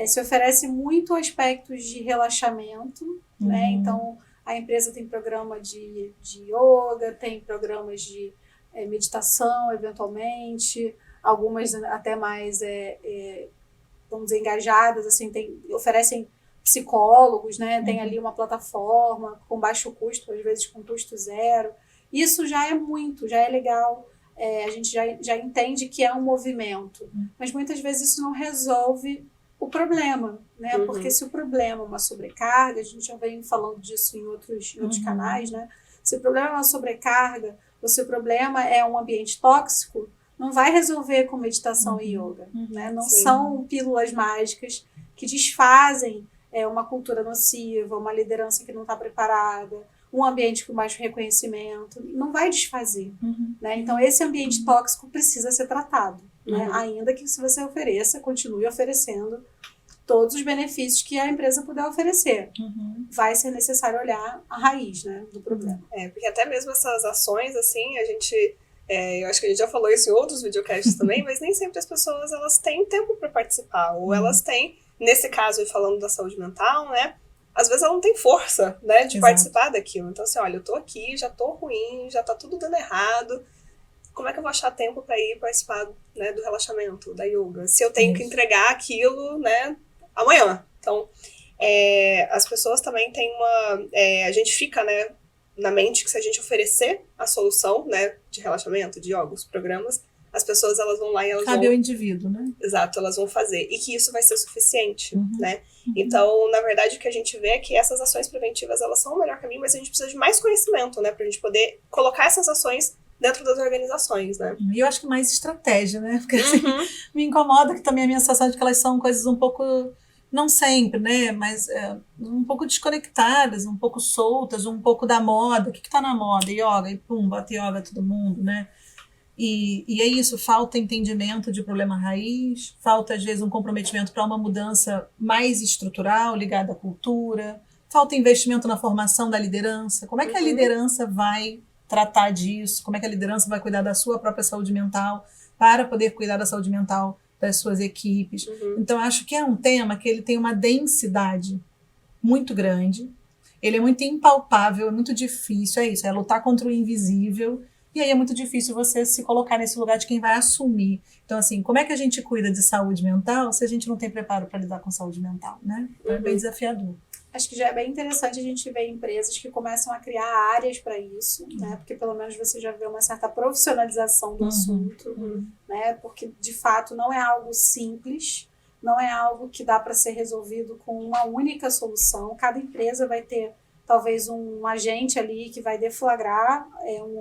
Se oferece muito aspectos de relaxamento, né? Então a empresa tem programa de yoga, tem programas de meditação, eventualmente, algumas até mais, vamos dizer, engajadas, assim, oferecem psicólogos, né? Tem ali uma plataforma com baixo custo, às vezes com custo zero. Isso já é muito, já é legal, a gente já entende que é um movimento, mas muitas vezes isso não resolve o problema, né? Porque se o problema é uma sobrecarga, a gente já vem falando disso em outros canais, né? Se o problema é uma sobrecarga, ou se o problema é um ambiente tóxico, não vai resolver com meditação e yoga, né? Não são pílulas mágicas que desfazem uma cultura nociva, uma liderança que não está preparada, um ambiente com baixo reconhecimento, não vai desfazer, né? Então esse ambiente tóxico precisa ser tratado, né? Ainda que se você ofereça, continue oferecendo todos os benefícios que a empresa puder oferecer. Vai ser necessário olhar a raiz, né, do problema. Porque até mesmo essas ações, assim, a gente... eu acho que a gente já falou isso em outros videocasts também, mas nem sempre as pessoas elas têm tempo para participar, ou elas têm, nesse caso, falando da saúde mental, né, às vezes ela não tem força, né, de participar daquilo. Então, assim, olha, eu tô aqui, já tô ruim, já tá tudo dando errado, como é que eu vou achar tempo para ir participar, né, do relaxamento, da yoga, se eu tenho que entregar aquilo, né, amanhã? Então, as pessoas também têm a gente fica, né, na mente que se a gente oferecer a solução, né, de relaxamento, de yoga, os programas, as pessoas elas vão lá e elas Cabe ao indivíduo, né? Exato, elas vão fazer. E que isso vai ser suficiente, né? Então, na verdade, o que a gente vê é que essas ações preventivas, elas são o melhor caminho, mas a gente precisa de mais conhecimento, né? Pra gente poder colocar essas ações dentro das organizações, né? E eu acho que mais estratégia, né? Porque assim, me incomoda que também a minha sensação de que elas são coisas um pouco, não sempre, né? Mas um pouco desconectadas, um pouco soltas, um pouco da moda. O que tá na moda? Yoga, e pum, bota yoga todo mundo, né? E é isso, falta entendimento de problema raiz, falta às vezes um comprometimento para uma mudança mais estrutural, ligada à cultura, falta investimento na formação da liderança. Como é que a liderança vai tratar disso? Como é que a liderança vai cuidar da sua própria saúde mental para poder cuidar da saúde mental das suas equipes? Então, acho que é um tema que ele tem uma densidade muito grande, ele é muito impalpável, é muito difícil, é isso, é lutar contra o invisível. E aí é muito difícil você se colocar nesse lugar de quem vai assumir. Então, assim, como é que a gente cuida de saúde mental se a gente não tem preparo para lidar com saúde mental, né? Então, é bem desafiador. Acho que já é bem interessante a gente ver empresas que começam a criar áreas para isso, né? Porque pelo menos você já vê uma certa profissionalização do assunto, né? Porque de fato não é algo simples, não é algo que dá para ser resolvido com uma única solução. Cada empresa vai ter talvez um agente ali que vai deflagrar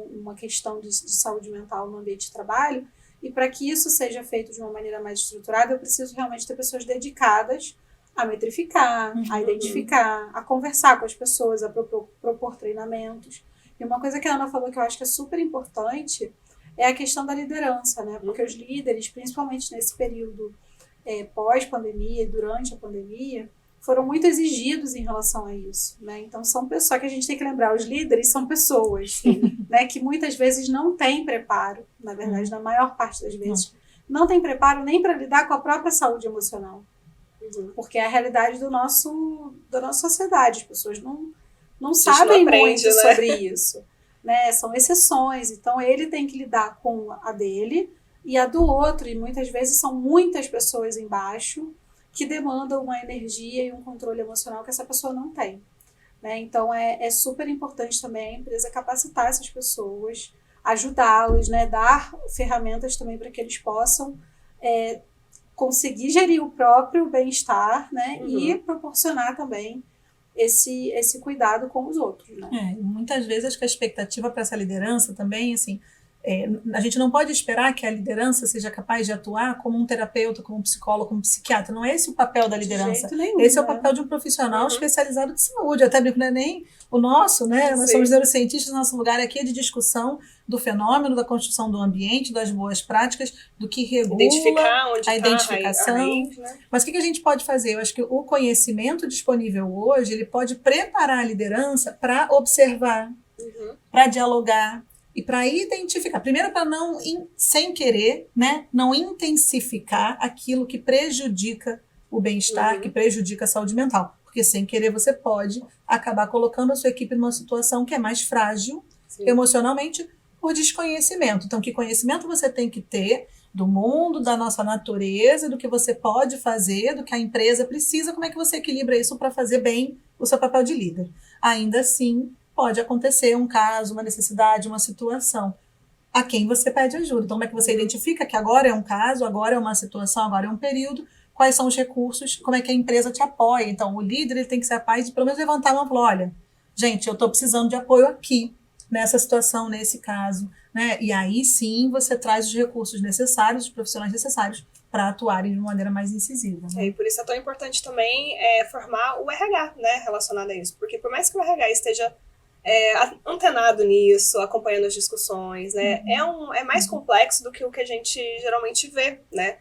uma questão de saúde mental no ambiente de trabalho, e para que isso seja feito de uma maneira mais estruturada, eu preciso realmente ter pessoas dedicadas a metrificar, a identificar, a conversar com as pessoas, a propor treinamentos. E uma coisa que a Ana falou que eu acho que é super importante é a questão da liderança, né? Porque os líderes, principalmente nesse período pós-pandemia e durante a pandemia, foram muito exigidos em relação a isso, né? Então são pessoas, só que a gente tem que lembrar, os líderes são pessoas, né, que muitas vezes não têm preparo, na verdade, na maior parte das vezes, não tem preparo nem para lidar com a própria saúde emocional. Porque é a realidade da nossa sociedade, as pessoas não sabem muito sobre isso, né? São exceções, então ele tem que lidar com a dele e a do outro, e muitas vezes são muitas pessoas embaixo que demandam uma energia e um controle emocional que essa pessoa não tem, né? Então é super importante também a empresa capacitar essas pessoas, ajudá-los, né? Dar ferramentas também para que eles possam conseguir gerir o próprio bem-estar, né? E proporcionar também esse cuidado com os outros, né? Muitas vezes acho que a expectativa para essa liderança também, assim, a gente não pode esperar que a liderança seja capaz de atuar como um terapeuta, como um psicólogo, como um psiquiatra. Não é esse o papel da liderança. De jeito nenhum, esse é o papel de um profissional especializado de saúde. Até porque não é nem o nosso, né? Nós somos neurocientistas, nosso lugar aqui é de discussão do fenômeno, da construção do ambiente, das boas práticas, do que regula identificar onde a identificação. Né? Mas o que a gente pode fazer? Eu acho que o conhecimento disponível hoje, ele pode preparar a liderança para observar, para dialogar, e para identificar, primeiro para não, sem querer, né, não intensificar aquilo que prejudica o bem-estar, que prejudica a saúde mental. Porque sem querer você pode acabar colocando a sua equipe numa situação que é mais frágil emocionalmente por desconhecimento. Então, que conhecimento você tem que ter do mundo, da nossa natureza, do que você pode fazer, do que a empresa precisa, como é que você equilibra isso para fazer bem o seu papel de líder. Ainda assim, pode acontecer um caso, uma necessidade, uma situação a quem você pede ajuda. Então, como é que você identifica que agora é um caso, agora é uma situação, agora é um período, quais são os recursos, como é que a empresa te apoia. Então, o líder ele tem que ser capaz de, pelo menos, levantar a mão e falar, olha, gente, eu estou precisando de apoio aqui, nessa situação, nesse caso, né? E aí, sim, você traz os recursos necessários, os profissionais necessários para atuarem de uma maneira mais incisiva. Né? E por isso é tão importante também formar o RH, né, relacionado a isso. Porque por mais que o RH esteja antenado nisso, acompanhando as discussões, né? É mais complexo do que o que a gente geralmente vê, né?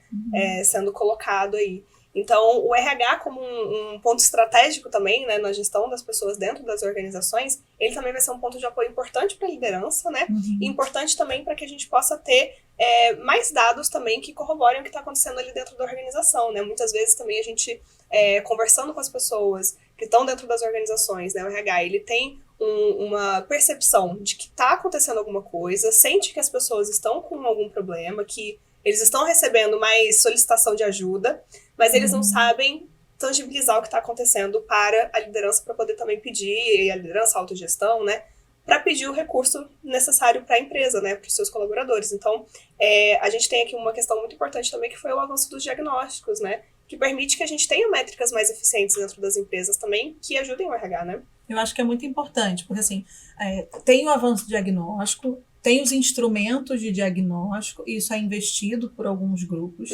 Sendo colocado aí. Então, o RH como um ponto estratégico também, né, na gestão das pessoas dentro das organizações, ele também vai ser um ponto de apoio importante para a liderança, né? E importante também para que a gente possa ter mais dados também que corroborem o que está acontecendo ali dentro da organização, né? Muitas vezes também a gente, conversando com as pessoas que estão dentro das organizações, né, o RH, ele tem uma percepção de que está acontecendo alguma coisa, sente que as pessoas estão com algum problema, que eles estão recebendo mais solicitação de ajuda, mas eles não sabem tangibilizar o que está acontecendo para a liderança, para poder também pedir, e a liderança, a autogestão, né, para pedir o recurso necessário para a empresa, né, para os seus colaboradores. Então, a gente tem aqui uma questão muito importante também, que foi o avanço dos diagnósticos, né, que permite que a gente tenha métricas mais eficientes dentro das empresas também, que ajudem o RH, né. Eu acho que é muito importante, porque assim, tem o avanço diagnóstico, tem os instrumentos de diagnóstico, e isso é investido por alguns grupos,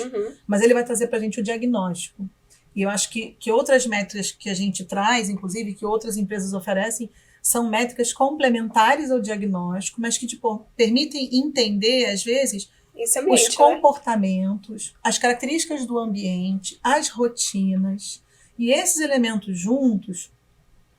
mas ele vai trazer para a gente o diagnóstico. E eu acho que outras métricas que a gente traz, inclusive, que outras empresas oferecem, são métricas complementares ao diagnóstico, mas que permitem entender, às vezes, ambiente, os comportamentos, as características do ambiente, as rotinas. E esses elementos juntos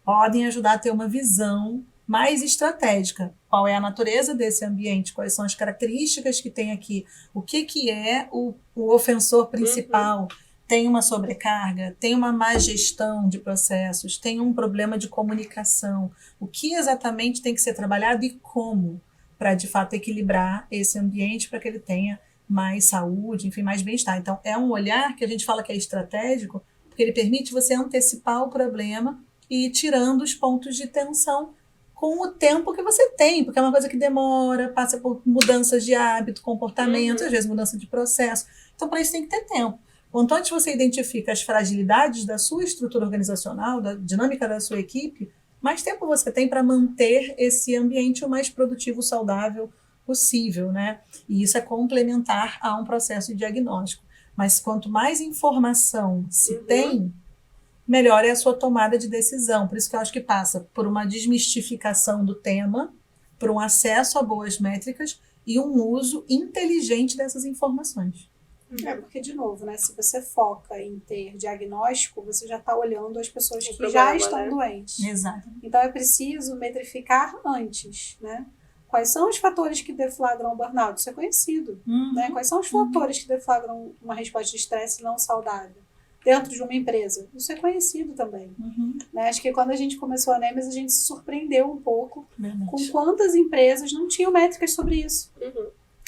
podem ajudar a ter uma visão mais estratégica. Qual é a natureza desse ambiente? Quais são as características que tem aqui? O que é o ofensor principal? Tem uma sobrecarga? Tem uma má gestão de processos? Tem um problema de comunicação? O que exatamente tem que ser trabalhado e como? para, de fato, equilibrar esse ambiente para que ele tenha mais saúde, enfim, mais bem-estar. Então, é um olhar que a gente fala que é estratégico, porque ele permite você antecipar o problema e ir tirando os pontos de tensão com o tempo que você tem, porque é uma coisa que demora, passa por mudanças de hábito, comportamento, às vezes mudança de processo. Então, para isso tem que ter tempo. Quanto antes você identifica as fragilidades da sua estrutura organizacional, da dinâmica da sua equipe, mais tempo você tem para manter esse ambiente o mais produtivo, saudável possível, né? E isso é complementar a um processo de diagnóstico. Mas quanto mais informação se tem, melhor é a sua tomada de decisão. Por isso que eu acho que passa por uma desmistificação do tema, por um acesso a boas métricas e um uso inteligente dessas informações. Porque, de novo, né, se você foca em ter diagnóstico, você já está olhando as pessoas que problema, já estão né? doentes. Exato. Então, é preciso metrificar antes, né? Quais são os fatores que deflagram o burnout? Isso é conhecido, né? Quais são os fatores que deflagram uma resposta de estresse não saudável dentro de uma empresa? Isso é conhecido também. Né? Acho que quando a gente começou a Nemes, a gente se surpreendeu um pouco com quantas empresas não tinham métricas sobre isso.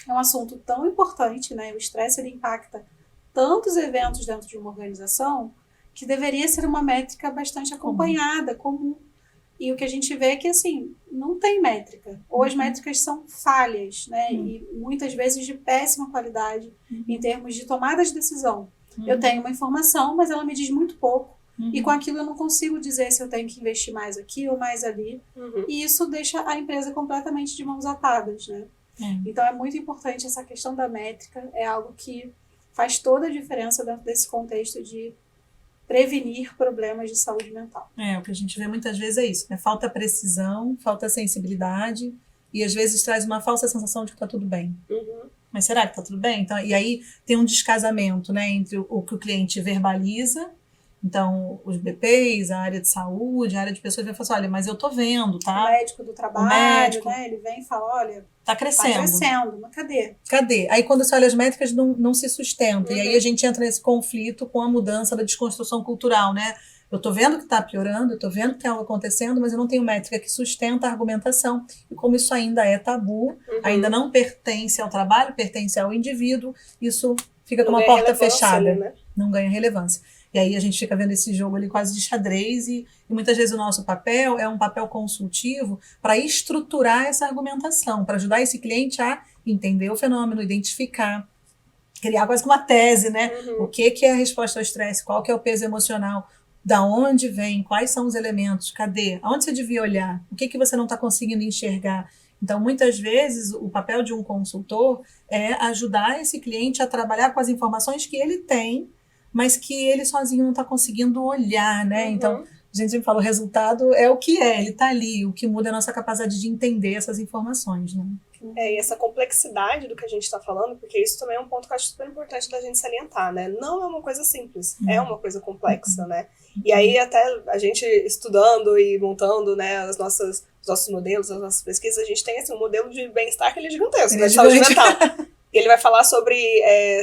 É um assunto tão importante, né? O estresse ele impacta tantos eventos dentro de uma organização que deveria ser uma métrica bastante acompanhada, comum. E o que a gente vê é que, assim, não tem métrica. Ou as métricas são falhas, né? E muitas vezes de péssima qualidade em termos de tomada de decisão. Eu tenho uma informação, mas ela me diz muito pouco. E com aquilo eu não consigo dizer se eu tenho que investir mais aqui ou mais ali. E isso deixa a empresa completamente de mãos atadas, né? Então é muito importante essa questão da métrica, é algo que faz toda a diferença dentro desse contexto de prevenir problemas de saúde mental. O que a gente vê muitas vezes é isso, né? Falta precisão, falta sensibilidade e às vezes traz uma falsa sensação de que está tudo bem. Mas será que está tudo bem? Então, e aí tem um descasamento, né, entre o que o cliente verbaliza. Então, os BPs, a área de saúde, a área de pessoas vai falar assim, olha, mas eu tô vendo, tá? O médico do trabalho, né? Ele vem e fala, olha, tá crescendo. Tá crescendo, mas cadê? Cadê? Aí quando você olha as métricas, não se sustenta. E aí a gente entra nesse conflito com a mudança da desconstrução cultural, né? Eu tô vendo que tá piorando, eu tô vendo que tem algo acontecendo, mas eu não tenho métrica que sustenta a argumentação. E como isso ainda é tabu, ainda não pertence ao trabalho, pertence ao indivíduo, isso fica com uma porta fechada. Né? Não ganha relevância. E aí a gente fica vendo esse jogo ali quase de xadrez e muitas vezes o nosso papel é um papel consultivo para estruturar essa argumentação, para ajudar esse cliente a entender o fenômeno, identificar, criar quase que uma tese, né? O que é a resposta ao estresse, qual que é o peso emocional, da onde vem, quais são os elementos, cadê, aonde você devia olhar, o que você não está conseguindo enxergar. Então, muitas vezes, o papel de um consultor é ajudar esse cliente a trabalhar com as informações que ele tem, mas que ele sozinho não está conseguindo olhar, né? Então, a gente sempre fala, o resultado é o que é, ele está ali, o que muda é a nossa capacidade de entender essas informações, né? E essa complexidade do que a gente está falando, porque isso também é um ponto que eu acho super importante da gente salientar, né? Não é uma coisa simples, é uma coisa complexa, né? E aí até a gente estudando e montando, né, os nossos modelos, as nossas pesquisas, a gente tem assim, um modelo de bem-estar que ele é gigantesco, né, de saúde mental. Ele vai falar sobre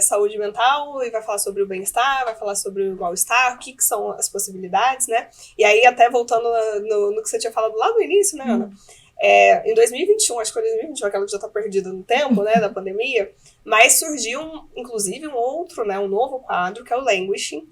saúde mental, e vai falar sobre o bem-estar, vai falar sobre o mal-estar, o que são as possibilidades, né? E aí, até voltando no que você tinha falado lá no início, né, Ana? Em 2021, acho que foi 2021, aquela que já está perdida no tempo, né, da pandemia, mas surgiu, inclusive, um novo quadro, que é o Languishing,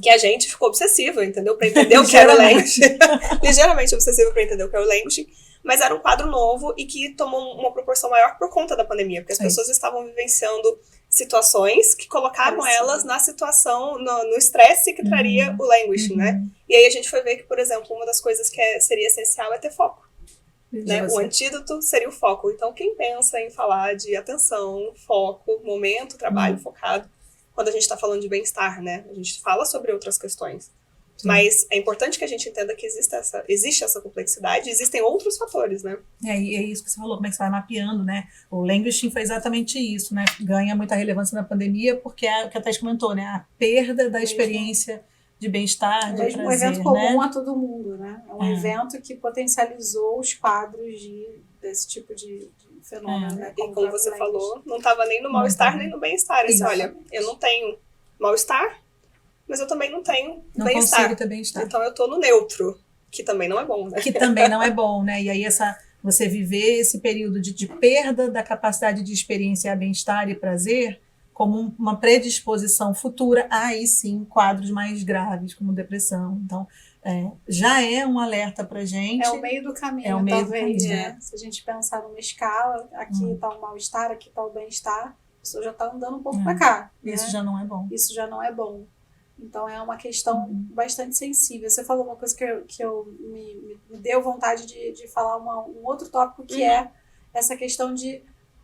que a gente ficou obsessivo, entendeu? Para entender o que era o Languishing. Ligeiramente obsessivo para entender o que era o Languishing. Mas era um quadro novo e que tomou uma proporção maior por conta da pandemia, porque as pessoas estavam vivenciando situações que colocaram elas na situação, no estresse que traria o languishing, né? E aí a gente foi ver que, por exemplo, uma das coisas que seria essencial é ter foco. Né? O antídoto seria o foco. Então, quem pensa em falar de atenção, foco, momento, trabalho focado, quando a gente está falando de bem-estar, né? A gente fala sobre outras questões. Mas é importante que a gente entenda que existe essa complexidade, existem outros fatores, né? E é isso que você falou, como é que você vai mapeando, né? O languishing foi exatamente isso, né? Ganha muita relevância na pandemia porque é o que a Thais comentou, né? A perda da experiência de bem-estar, de prazer, um evento comum a todo mundo, né? É um evento que potencializou os quadros desse tipo de fenômeno, né? E como você falou, não estava nem no mal-estar nem no bem-estar. Assim, olha, eu não tenho mal-estar, mas eu também não tenho não bem-estar. Consigo ter bem-estar. Então eu tô no neutro, que também não é bom, né? Que também não é bom, né? E aí essa você viver esse período de perda da capacidade de experienciar bem-estar e prazer como uma predisposição futura, aí sim, quadros mais graves, como depressão. Então, já é um alerta para gente. É o meio do caminho, é o meio talvez, do caminho, né? Se a gente pensar numa escala, aqui está o mal-estar, aqui está o bem-estar, a pessoa já está andando um pouco para cá. Isso, né? já não é bom. Isso já não é bom. Então é uma questão bastante sensível. Você falou uma coisa que me deu vontade de falar um outro tópico, que é essa questão de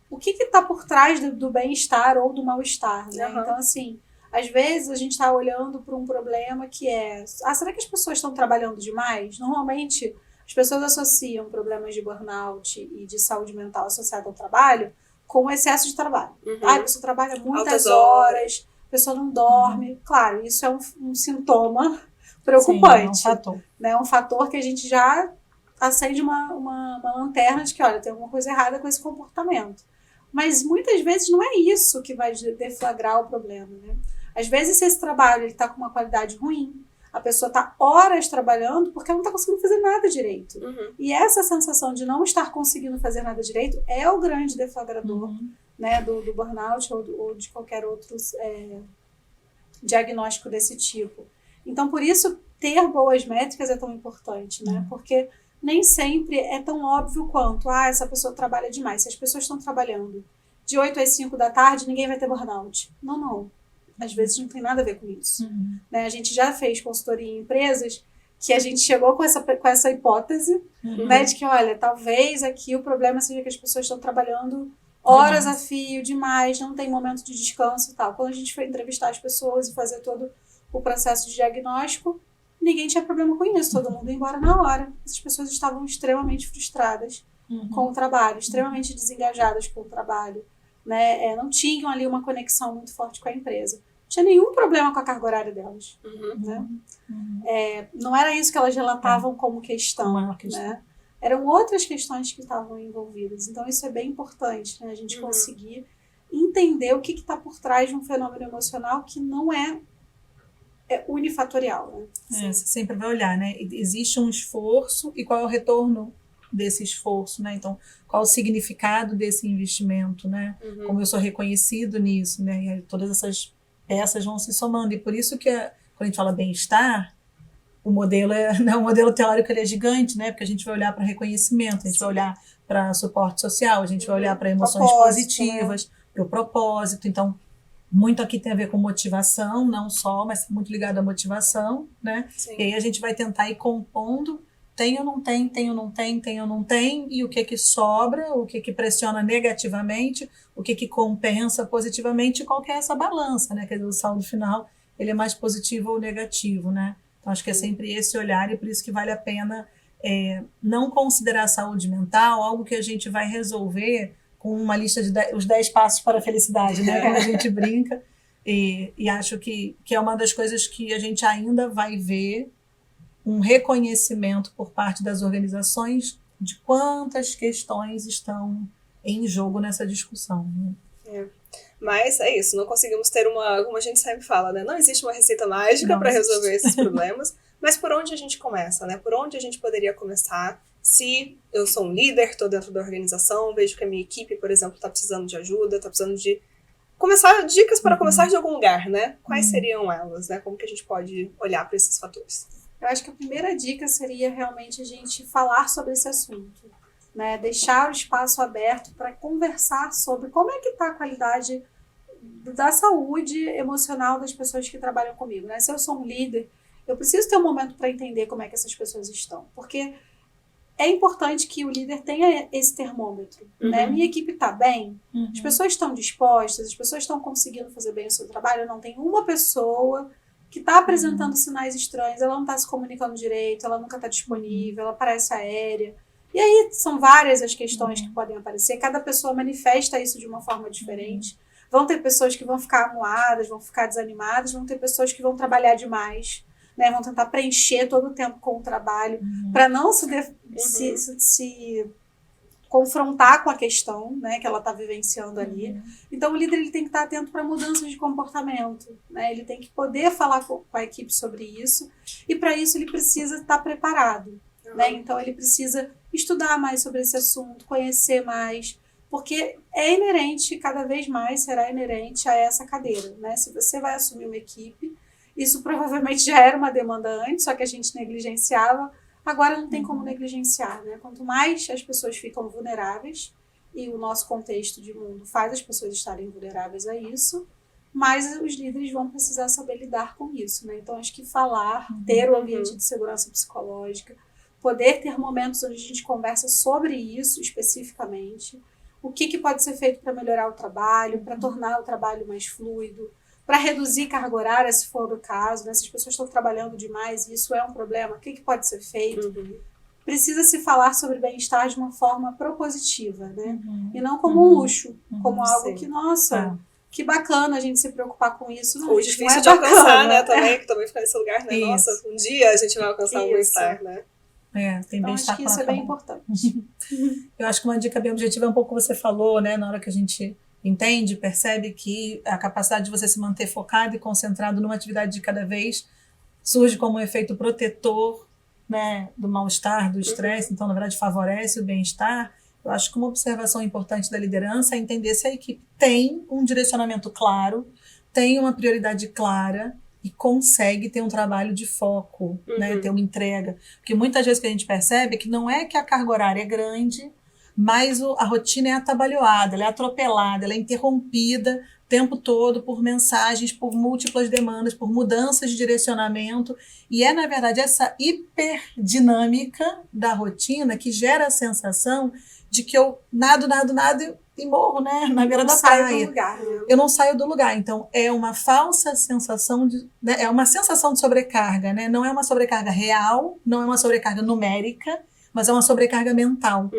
o que está por trás do bem-estar ou do mal-estar. Né? Então, assim, às vezes a gente está olhando para um problema que é... será que as pessoas estão trabalhando demais? Normalmente, as pessoas associam problemas de burnout e de saúde mental associado ao trabalho com excesso de trabalho. A pessoa trabalha muitas horas, a pessoa não dorme. Claro, isso é um sintoma preocupante. Sim, é um fator. Né? Um fator que a gente já acende uma lanterna de que, olha, tem alguma coisa errada com esse comportamento. Mas muitas vezes não é isso que vai deflagrar o problema. Né? Às vezes, se esse trabalho está com uma qualidade ruim, a pessoa está horas trabalhando porque ela não está conseguindo fazer nada direito. E essa sensação de não estar conseguindo fazer nada direito é o grande deflagrador né, do burnout ou de qualquer outro diagnóstico desse tipo. Então, por isso, ter boas métricas é tão importante, né? Porque nem sempre é tão óbvio quanto essa pessoa trabalha demais. Se as pessoas estão trabalhando de 8 às 5 da tarde, ninguém vai ter burnout. Não. Às vezes não tem nada a ver com isso. Né? A gente já fez consultoria em empresas que a gente chegou com essa hipótese, né, de que, olha, talvez aqui o problema seja que as pessoas estão trabalhando horas a fio, demais, não tem momento de descanso e tal. Quando a gente foi entrevistar as pessoas e fazer todo o processo de diagnóstico, ninguém tinha problema com isso, todo mundo ia embora na hora. Essas pessoas estavam extremamente frustradas com o trabalho, extremamente desengajadas com o trabalho, né? Não tinham ali uma conexão muito forte com a empresa. Não tinha nenhum problema com a carga horária delas. Né? Não era isso que elas relatavam como questão. Né? Eram outras questões que estavam envolvidas. Então, isso é bem importante, né? A gente conseguir entender o que está por trás de um fenômeno emocional que não é unifatorial. Né? Você sempre vai olhar, né? Existe um esforço e qual é o retorno desse esforço, né? Então, qual o significado desse investimento, né? Como eu sou reconhecido nisso, né? E todas essas peças vão se somando. E por isso que, quando a gente fala bem-estar, o modelo o modelo teórico ele é gigante, né? Porque a gente vai olhar para reconhecimento, a gente vai olhar para suporte social, a gente vai olhar para emoções positivas, para o propósito. Então, muito aqui tem a ver com motivação, não só, mas muito ligado à motivação, né? E aí a gente vai tentar ir compondo, tem ou não tem, tem ou não tem, tem ou não tem, e o que sobra, o que pressiona negativamente, o que compensa positivamente, e qual que é essa balança, né? Quer dizer, o saldo final, ele é mais positivo ou negativo, né? Então, acho que é sempre esse olhar, e por isso que vale a pena não considerar a saúde mental algo que a gente vai resolver com uma lista de os 10 passos para a felicidade, né? Como a gente brinca. E acho que é uma das coisas que a gente ainda vai ver um reconhecimento por parte das organizações de quantas questões estão em jogo nessa discussão. Né? Mas é isso, não conseguimos ter como a gente sempre fala, né? Não existe uma receita mágica para resolver esses problemas, mas por onde a gente começa, né? Por onde a gente poderia começar? Se eu sou um líder, estou dentro da organização, vejo que a minha equipe, por exemplo, está precisando de ajuda, está precisando de dicas para começar de algum lugar, né? Quais seriam elas, né? Como que a gente pode olhar para esses fatores? Eu acho que a primeira dica seria realmente a gente falar sobre esse assunto, né? Deixar o espaço aberto para conversar sobre como é que está a qualidade da saúde emocional das pessoas que trabalham comigo, né? Se eu sou um líder, eu preciso ter um momento para entender como é que essas pessoas estão, porque é importante que o líder tenha esse termômetro, né? Minha equipe está bem, as pessoas estão dispostas, as pessoas estão conseguindo fazer bem o seu trabalho, não tem uma pessoa que está apresentando sinais estranhos, ela não está se comunicando direito, ela nunca está disponível, ela parece aérea. E aí são várias as questões que podem aparecer, cada pessoa manifesta isso de uma forma diferente. Vão ter pessoas que vão ficar amuadas, vão ficar desanimadas, vão ter pessoas que vão trabalhar demais, né? Vão tentar preencher todo o tempo com o trabalho, para não se confrontar com a questão, né, que ela está vivenciando ali. Então, o líder ele tem que estar atento para mudanças de comportamento, né? Ele tem que poder falar com a equipe sobre isso, e para isso ele precisa estar preparado. né? Então ele precisa estudar mais sobre esse assunto, conhecer mais, porque é inerente, cada vez mais será inerente a essa cadeira, né? Se você vai assumir uma equipe, isso provavelmente já era uma demanda antes, só que a gente negligenciava, agora não tem como negligenciar, né? Quanto mais as pessoas ficam vulneráveis, e o nosso contexto de mundo faz as pessoas estarem vulneráveis a isso, mas os líderes vão precisar saber lidar com isso, né? Então, acho que falar, ter o ambiente de segurança psicológica, poder ter momentos onde a gente conversa sobre isso especificamente, o que pode ser feito para melhorar o trabalho, para tornar o trabalho mais fluido, para reduzir carga horária, se for o caso, né? Se as pessoas estão trabalhando demais e isso é um problema, o que pode ser feito? Precisa se falar sobre bem-estar de uma forma propositiva, né? E não como um luxo, como algo que, nossa, que bacana a gente se preocupar com isso. Não, ou gente, difícil não é de alcançar, bacana, né? Também, que também fica nesse lugar, né? Isso. Nossa, um dia a gente vai alcançar o bem-estar, né? Tem Então, bem-estar acho que quando isso é bem acabou. importante. Eu acho que uma dica bem objetiva é um pouco o que você falou, né? Na hora que a gente entende, percebe que a capacidade de você se manter focado e concentrado numa atividade de cada vez surge como um efeito protetor, né, do mal-estar, do estresse. Então, na verdade, favorece o bem-estar. Eu acho que uma observação importante da liderança é entender se a equipe tem um direcionamento claro, tem uma prioridade clara e consegue ter um trabalho de foco, né, ter uma entrega. Porque muitas vezes o que a gente percebe é que não é que a carga horária é grande, mas a rotina é atabalhoada, ela é atropelada, ela é interrompida o tempo todo por mensagens, por múltiplas demandas, por mudanças de direcionamento. E é, na verdade, essa hiperdinâmica da rotina que gera a sensação de que eu nado e morro, né, na beira da praia. Do lugar, né? Eu não saio do lugar. Então, é uma falsa sensação né, é uma sensação de sobrecarga, né? Não é uma sobrecarga real, não é uma sobrecarga numérica, mas é uma sobrecarga mental.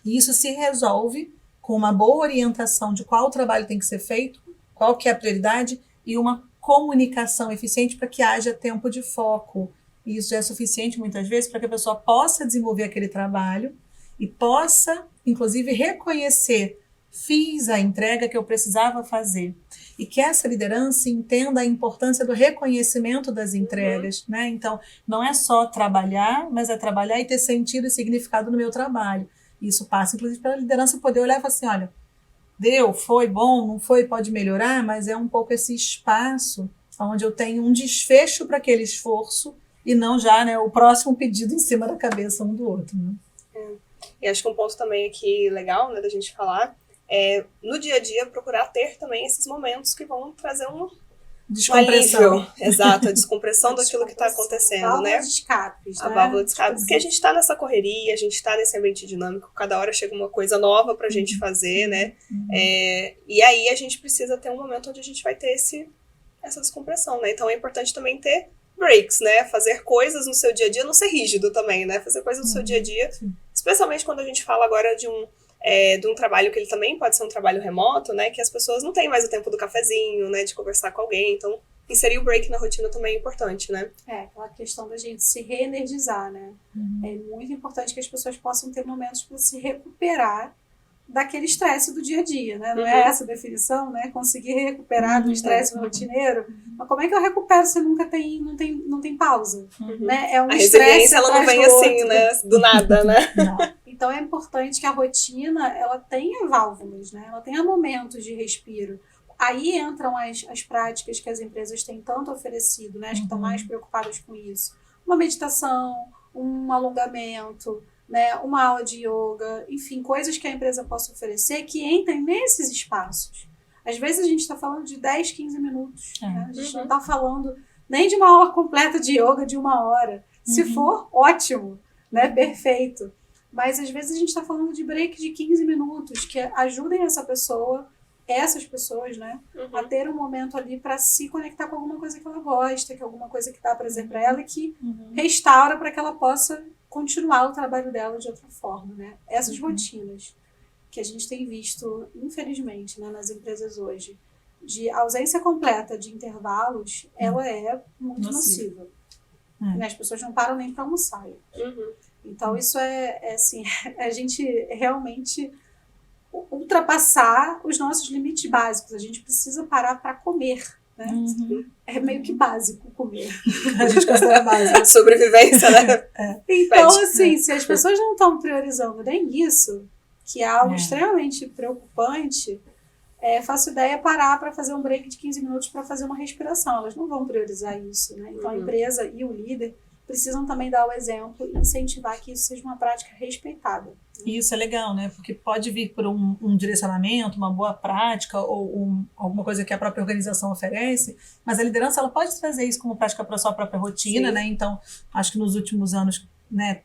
E isso se resolve com uma boa orientação de qual trabalho tem que ser feito, qual que é a prioridade e uma comunicação eficiente para que haja tempo de foco. E isso já é suficiente muitas vezes para que a pessoa possa desenvolver aquele trabalho e possa, inclusive, reconhecer: fiz a entrega que eu precisava fazer. E que essa liderança entenda a importância do reconhecimento das entregas, né? Então, não é só trabalhar, mas é trabalhar e ter sentido e significado no meu trabalho. Isso passa, inclusive, pela liderança poder olhar e falar assim: olha, deu, foi bom, não foi, pode melhorar, mas é um pouco esse espaço onde eu tenho um desfecho para aquele esforço e não já, né, o próximo pedido em cima da cabeça um do outro, né? E acho que um ponto também aqui legal, né, da gente falar é, no dia a dia, procurar ter também esses momentos que vão trazer um alívio. Exato, a descompressão daquilo que está acontecendo, né? De escapes, a né? válvula de escape. Porque a gente está nessa correria, a gente está nesse ambiente dinâmico, cada hora chega uma coisa nova pra gente fazer, né? E aí a gente precisa ter um momento onde a gente vai ter essa descompressão, né? Então é importante também ter breaks, né? Fazer coisas no seu dia a dia, não ser rígido também, né? Fazer coisas no seu dia a dia, especialmente quando a gente fala agora de um trabalho que ele também pode ser um trabalho remoto, né? Que as pessoas não têm mais o tempo do cafezinho, né? De conversar com alguém. Então, inserir o break na rotina também é importante, né? Aquela questão da gente se reenergizar, né? É muito importante que as pessoas possam ter momentos para se recuperar daquele estresse do dia a dia, né? Não é essa a definição, né? Conseguir recuperar do estresse rotineiro. Mas como é que eu recupero se nunca não tem pausa? Né? É um a resiliência, ela não vem assim, né? Do nada, né? Então é importante que a rotina, ela tenha válvulas, né? Ela tenha momentos de respiro. Aí entram as práticas que as empresas têm tanto oferecido, né? As que estão mais preocupadas com isso. Uma meditação, um alongamento, né? Uma aula de yoga, enfim, coisas que a empresa possa oferecer que entrem nesses espaços. Às vezes a gente está falando de 10, 15 minutos. Né? A gente não está falando nem de uma aula completa de yoga de 1 hora. Se for, ótimo, né? Perfeito. Mas às vezes a gente está falando de break de 15 minutos que ajudem essas pessoas, né, a ter um momento ali para se conectar com alguma coisa que ela gosta, que alguma coisa que dá prazer para ela e que restaura para que ela possa continuar o trabalho dela de outra forma, né? Essas rotinas que a gente tem visto, infelizmente, né, nas empresas hoje, de ausência completa de intervalos, ela é muito nociva. Né? As pessoas não param nem para almoçar. Então, isso é assim, a gente realmente ultrapassar os nossos limites básicos. A gente precisa parar para comer, né? É meio que básico comer. A gente considera básico. Sobrevivência, né? Então, assim, se as pessoas não estão priorizando nem isso, que é algo extremamente preocupante, faço ideia parar para fazer um break de 15 minutos para fazer uma respiração. Elas não vão priorizar isso, né? Então, a empresa e o líder precisam também dar o exemplo e incentivar que isso seja uma prática respeitada. Isso é legal, né? Porque pode vir por um direcionamento, uma boa prática ou alguma coisa que a própria organização oferece, mas a liderança ela pode trazer isso como prática para a sua própria rotina, né? Então, acho que nos últimos anos, né,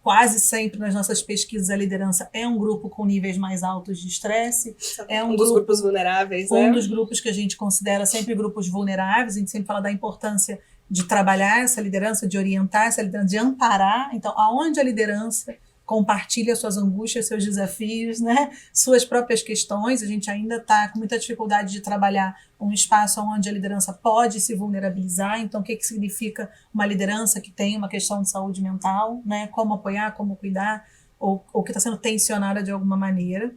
quase sempre nas nossas pesquisas a liderança é um grupo com níveis mais altos de estresse. É um dos grupos vulneráveis, né? Um dos grupos que a gente considera sempre grupos vulneráveis. A gente sempre fala da importância de trabalhar essa liderança, de orientar essa liderança, de amparar. Então, aonde a liderança compartilha suas angústias, seus desafios, né? Suas próprias questões, a gente ainda está com muita dificuldade de trabalhar um espaço onde a liderança pode se vulnerabilizar. Então, o que significa uma liderança que tem uma questão de saúde mental, né? Como apoiar, como cuidar, ou que está sendo tensionada de alguma maneira.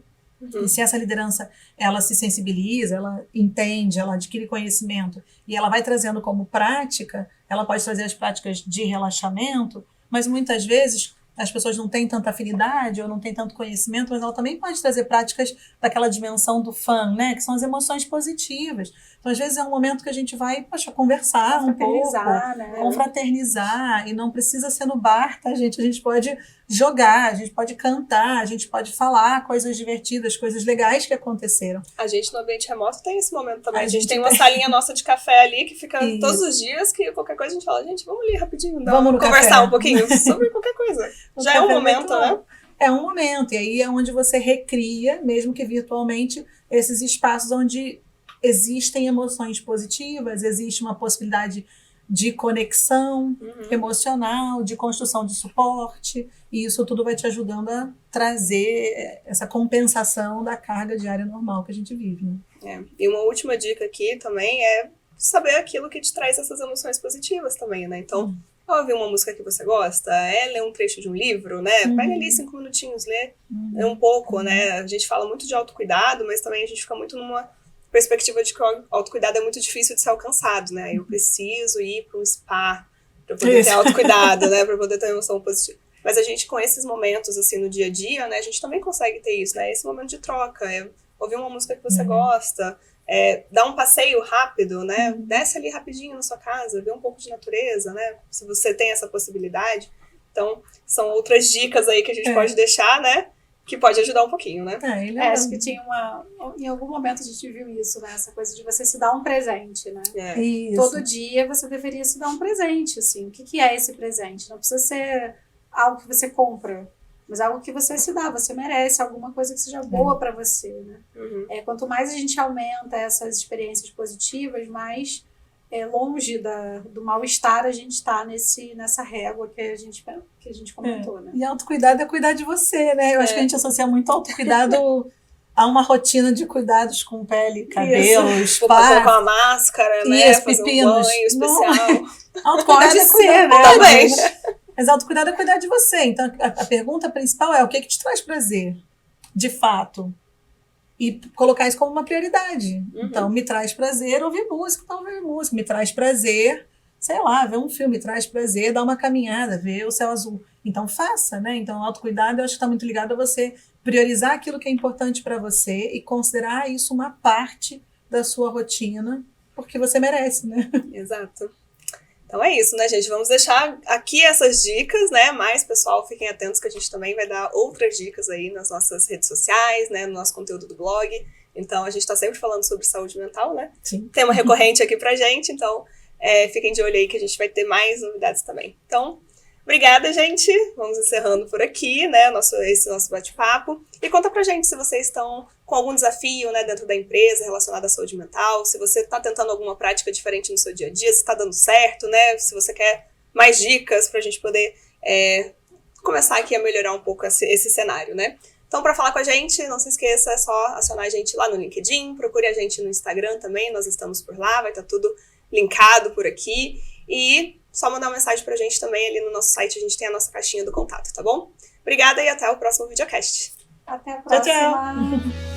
E se essa liderança, ela se sensibiliza, ela entende, ela adquire conhecimento e ela vai trazendo como prática, ela pode trazer as práticas de relaxamento, mas muitas vezes as pessoas não têm tanta afinidade ou não têm tanto conhecimento, mas ela também pode trazer práticas daquela dimensão do fun, né? Que são as emoções positivas. Então, às vezes, é um momento que a gente vai, conversar um pouco, né? Confraternizar, e não precisa ser no bar, tá, gente? A gente pode jogar, a gente pode cantar, a gente pode falar coisas divertidas, coisas legais que aconteceram. A gente no ambiente remoto tem esse momento também. A gente tem uma salinha nossa de café ali que fica todos os dias, que qualquer coisa a gente fala, gente, vamos ali rapidinho, vamos conversar café. Um pouquinho sobre qualquer coisa. Já é um momento, né? É um momento, e aí é onde você recria, mesmo que virtualmente, esses espaços onde existem emoções positivas, existe uma possibilidade de conexão emocional, de construção de suporte, e isso tudo vai te ajudando a trazer essa compensação da carga diária normal que a gente vive, né? E uma última dica aqui também é saber aquilo que te traz essas emoções positivas também, né? Então, ouvir uma música que você gosta, ler um trecho de um livro, né? Pega ali 5 minutinhos, lê um pouco, né? A gente fala muito de autocuidado, mas também a gente fica muito numa perspectiva de que o autocuidado é muito difícil de ser alcançado, né? Eu preciso ir para um spa para poder ter autocuidado, né? Para poder ter emoção positiva. Mas a gente, com esses momentos, assim, no dia a dia, né? A gente também consegue ter isso, né? Esse momento de troca, ouvir uma música que você gosta, dar um passeio rápido, né? Desce ali rapidinho na sua casa, vê um pouco de natureza, né? Se você tem essa possibilidade. Então, são outras dicas aí que a gente pode deixar, né? Que pode ajudar um pouquinho, né? Acho que tinha em algum momento a gente viu isso, né? Essa coisa de você se dar um presente, né? Todo dia você deveria se dar um presente, assim. O que é esse presente? Não precisa ser algo que você compra, mas algo que você se dá, você merece, alguma coisa que seja boa para você, né? Quanto mais a gente aumenta essas experiências positivas, mais longe do mal-estar a gente está nessa régua que a gente comentou, né? E autocuidado é cuidar de você, né? Eu acho que a gente associa muito autocuidado a uma rotina de cuidados com pele, cabelo, spa. Com a máscara, né? Fazer pepinos. Um banho especial. Autocuidado pode ser, né? Também. Mas autocuidado é cuidar de você. Então, a pergunta principal é o que te traz prazer, de fato? E colocar isso como uma prioridade. Então, me traz prazer ouvir música, então ouvir música. Me traz prazer, sei lá, ver um filme. Me traz prazer dar uma caminhada, ver o céu azul. Então, faça, né? Então, o autocuidado, eu acho que está muito ligado a você priorizar aquilo que é importante para você e considerar isso uma parte da sua rotina, porque você merece, né? Exato. Então é isso, né, gente? Vamos deixar aqui essas dicas, né? Mas, pessoal, fiquem atentos que a gente também vai dar outras dicas aí nas nossas redes sociais, né? No nosso conteúdo do blog. Então, a gente tá sempre falando sobre saúde mental, né? Sim. Tema recorrente aqui pra gente. Então, fiquem de olho aí que a gente vai ter mais novidades também. Então, obrigada, gente. Vamos encerrando por aqui, né? Esse nosso bate-papo. E conta pra gente se vocês estão com algum desafio, né, dentro da empresa relacionado à saúde mental, se você está tentando alguma prática diferente no seu dia a dia, se está dando certo, né? Se você quer mais dicas pra gente poder começar aqui a melhorar um pouco esse cenário, né? Então, para falar com a gente, não se esqueça, é só acionar a gente lá no LinkedIn, procure a gente no Instagram também, nós estamos por lá, vai estar tudo linkado por aqui. E só mandar uma mensagem pra gente também ali no nosso site, a gente tem a nossa caixinha do contato, tá bom? Obrigada e até o próximo videocast. Até a próxima. Tchau, tchau.